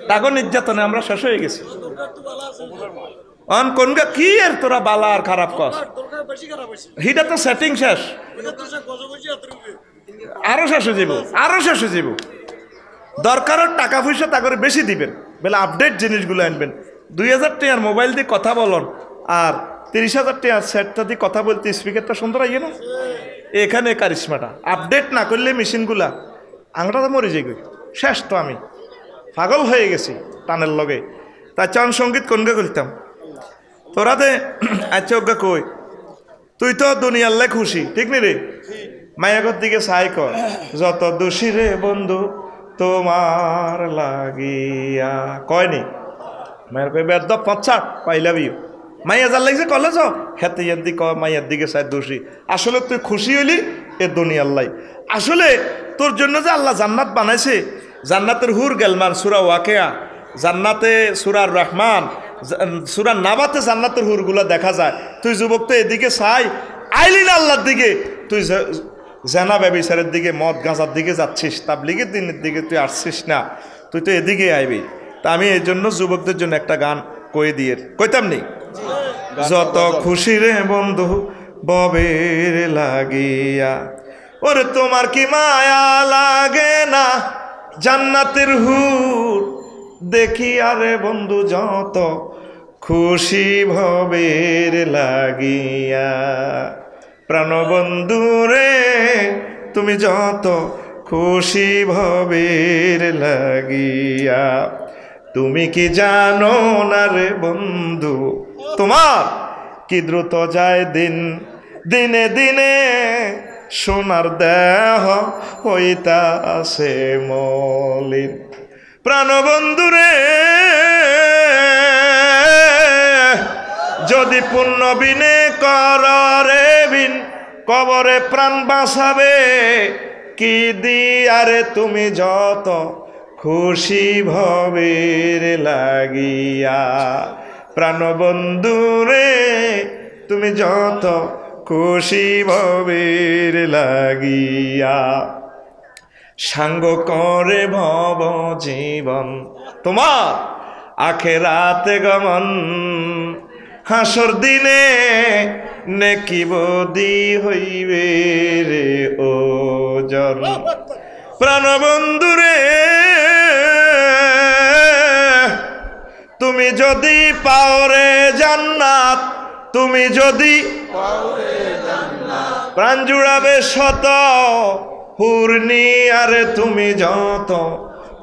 তাগো নির্যাতনে আমরা শেষ হয়ে গেছি কোনগা কি এর তোরা বালা আর খারাপ কস হিটা তো সেটিং শেষ আরো শেষ হয়ে যাব আরো শেষ হয়ে যাব দরকারের টাকা পয়সা তা করে বেশি দিবেন বলে আপডেট জিনিসগুলো আনবেন 2000 টাকার মোবাইল দিয়ে কথা বলুন আর 30,000 টাকার সেটটা দিয়ে কথা বলতে স্পিকারটা সুন্দর আইয়ে না এখানে কারিশমাটা আপডেট না করলে মেশিনগুলা আংটা তো মরে যাই শেষ তো আমি পাগল হয়ে গেছি টানের লগে তা চান সঙ্গীত কোনকে করতাম তোরাতে আচ্ছা ওকে কই তুই তো দুনিয়াল্লে খুশি ঠিক নি রে মায়াগর দিকে সাই কর যত দোষী রে বন্ধু তোমার লাগিয়া কয়নি মায়ের কই বেদ 50 পাইলাবি মাইয়া যার লাগছে কলেজ হেতে ইয়ার দিকে মাইয়ার দিকে সাই দোষী আসলে তুই খুশি হইলি এ দুনিয়াল্লাই আসলে তোর জন্য যে আল্লাহ জান্নাত বানাইছে জান্নাতের হুর গেলমান সূরা ওয়াকিয়া জান্নাতে সূরা রহমান সূরা নাবাতে জান্নাতের হুরগুলো দেখা যায় তুই যুবক তো এদিকে চাই আইলি না আল্লাহর দিকে তুই জানা ব্যবিচারের দিকে মদ গাঁজার দিকে যাচ্ছিস তাবলীগের দিনের দিকে তুই আসছিস না তুই তো এদিকে আইবি তা আমি এই জন্য যুবকদের জন্য একটা গান কয়ে দিয়ে কইতাম নি যত খুশি রে বন্ধু ববের লাগিয়া ওরে তোমার কি মায়া লাগে না জান্নাতের হুর দেখি আরে বন্ধু যত খুশি ভবের লাগিয়া প্রাণবন্ধু রে তুমি যত খুশি ভবের লাগিয়া তুমি কি জানো না রে বন্ধু তোমার কি দ্রুত যায় দিন দিনে দিনে সোনার দেহ হইতাছে মলিন। প্রাণবন্ধুরে যদি পুণ্য বিনে কররে বিন কবরে প্রাণ বাঁচাবে কি দিয়ারে তুমি যত খুশি ভবের লাগিয়া। প্রাণবন্ধুরে তুমি যত খুশি ভবের লাগিয়া। সাঙ্গ করে ভব জীবন তোমার আখেরাতে গমন। হাসর দিনে নেকি বদি হইবে রে ওজন। প্রাণবন্ধুরে তুমি যদি পাওরে জান্নাত, তুমি যদি প্রাণ জুড়াবে শত পূর্ণি আরে তুমি যত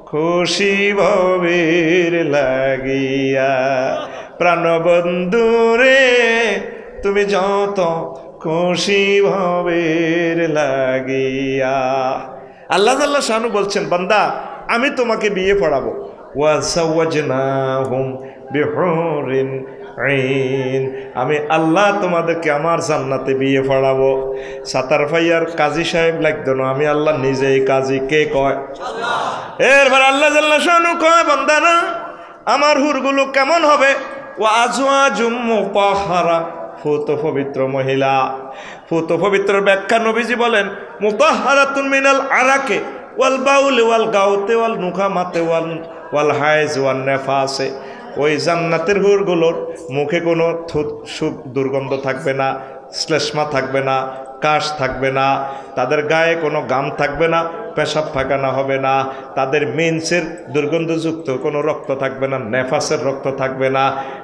খুশি ভবের লাগিয়া। প্রাণবন্ধুরে তুমি যত খুশি ভবের লাগিয়া। আল্লাহ তাআলা শানু বলছেন, বান্দা আমি তোমাকে বিয়ে পড়াবো। ওয়াজাওয়াজনাহুম বিহুরিন আইন, আমি আল্লাহ তোমাদেরকে আমার জান্নাতে বিয়ে পড়াবো। সাতার ভাইয়ার কাজী সাহেব লাগতো না, আমি আল্লাহ নিজেই কাজী। কে কয়? আল্লাহ। এরপর আল্লাহ জাল্লা শানু কয়, বান্দা না আমার হুরগুলো কেমন হবে? ওয়া আজওয়াজুম মুতাহহারা, ফুত পবিত্র মহিলা। ফুত পবিত্র ব্যাখ্যা নবীজি বলেন, মুতাহহারাতুন মিনাল আরাকে ওয়াল বাউল ওয়াল গাউতে ওয়াল নুখামাতে ওয়াল হাইজ ওয়াল নেফাসে। ওই জান্নাতের হুরগুলোর মুখে কোনো দুর্গন্ধ থাকবে না, শ্লেষ্মা থাকবে না, কাশ থাকবে না, তাদের গায়ে কোনো গাম থাকবে না, পেশাব পায়খানা হবে না, তাদের মেন্সের দুর্গন্ধযুক্ত কোনো রক্ত থাকবে না, নেফাসের রক্ত থাকবে না।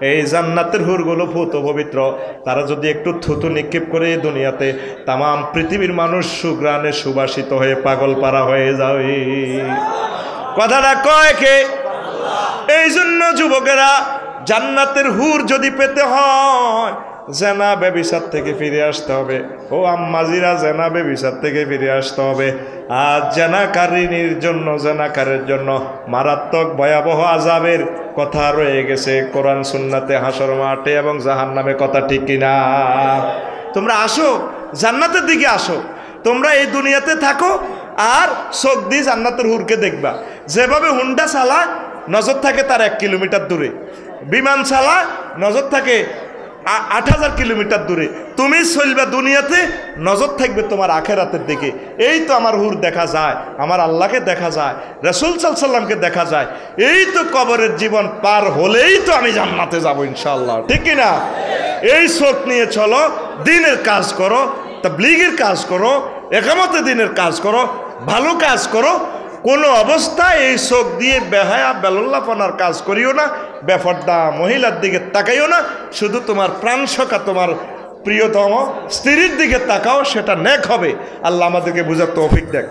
এই জান্নাতের হুরগুলো ভূত পবিত্র। তারা যদি একটু থুতু নিক্ষেপ করে দুনিয়াতে, তামাম পৃথিবীর মানুষ সুগ্রাণে সুবাসিত হয়ে পাগল পারা হয়ে যাবে। কথাটা কয় কে? এই জন্য যুবকেরা, জান্নাতের হুর যদি পেতে হয় জেনা ব্যভিচার থেকে ফিরে আসতে হবে। ও আম্মাজিরা, জেনা ব্যভিচার থেকে ফিরে আসতে হবে। আর জেনাকারিনীর জন্য, জেনাকারের জন্য মারাত্মক ভয়াবহ আযাবের কথা রয়ে গেছে কোরআন সুন্নাতে, হাসর মাঠে এবং জাহান্নামে। কথা ঠিক কিনা? তোমরা আসো, জান্নাতের দিকে আসো। তোমরা এই দুনিয়াতে থাকো আর চোখ দিয়ে জান্নাতের হুরকে দেখবা। যেভাবে হুন্ডা চালা নজর থাকে তার 1 কিলোমিটার দূরে, বিমান চালা নজর থাকে 8000 কিলোমিটার দূরে। তুমি চলবে দুনিয়াতে, নজর থাকবে তোমার আখেরাতের দিকে। এই তো আমার হুর দেখা যায়, আমার আল্লাহকে দেখা যায়, রাসূল সাল্লাল্লাহু আলাইহি ওয়াসাল্লামকে দেখা যায়। এই তো কবরের জীবন পার হলেই তো আমি জান্নাতে যাব ইনশাআল্লাহ। ঠিক কি না? এই চোখ নিয়ে চলো, দ্বীনের কাজ করো, তাবলীগের কাজ করো, ইকামতে দ্বীনের কাজ করো, ভালো কাজ করো। কোনো অবস্থায় এই চোখ দিয়ে বেহায়া বেলল্লাপনার কাজ করিও না, বেফর্দা মহিলার দিকে তাকাইও না। শুধু তোমার প্রাণ সখা, তোমার প্রিয়তম স্ত্রীর দিকে তাকাও, সেটা নেক হবে। আল্লাহ আমাদেরকে বুঝার তৌফিক দেখ।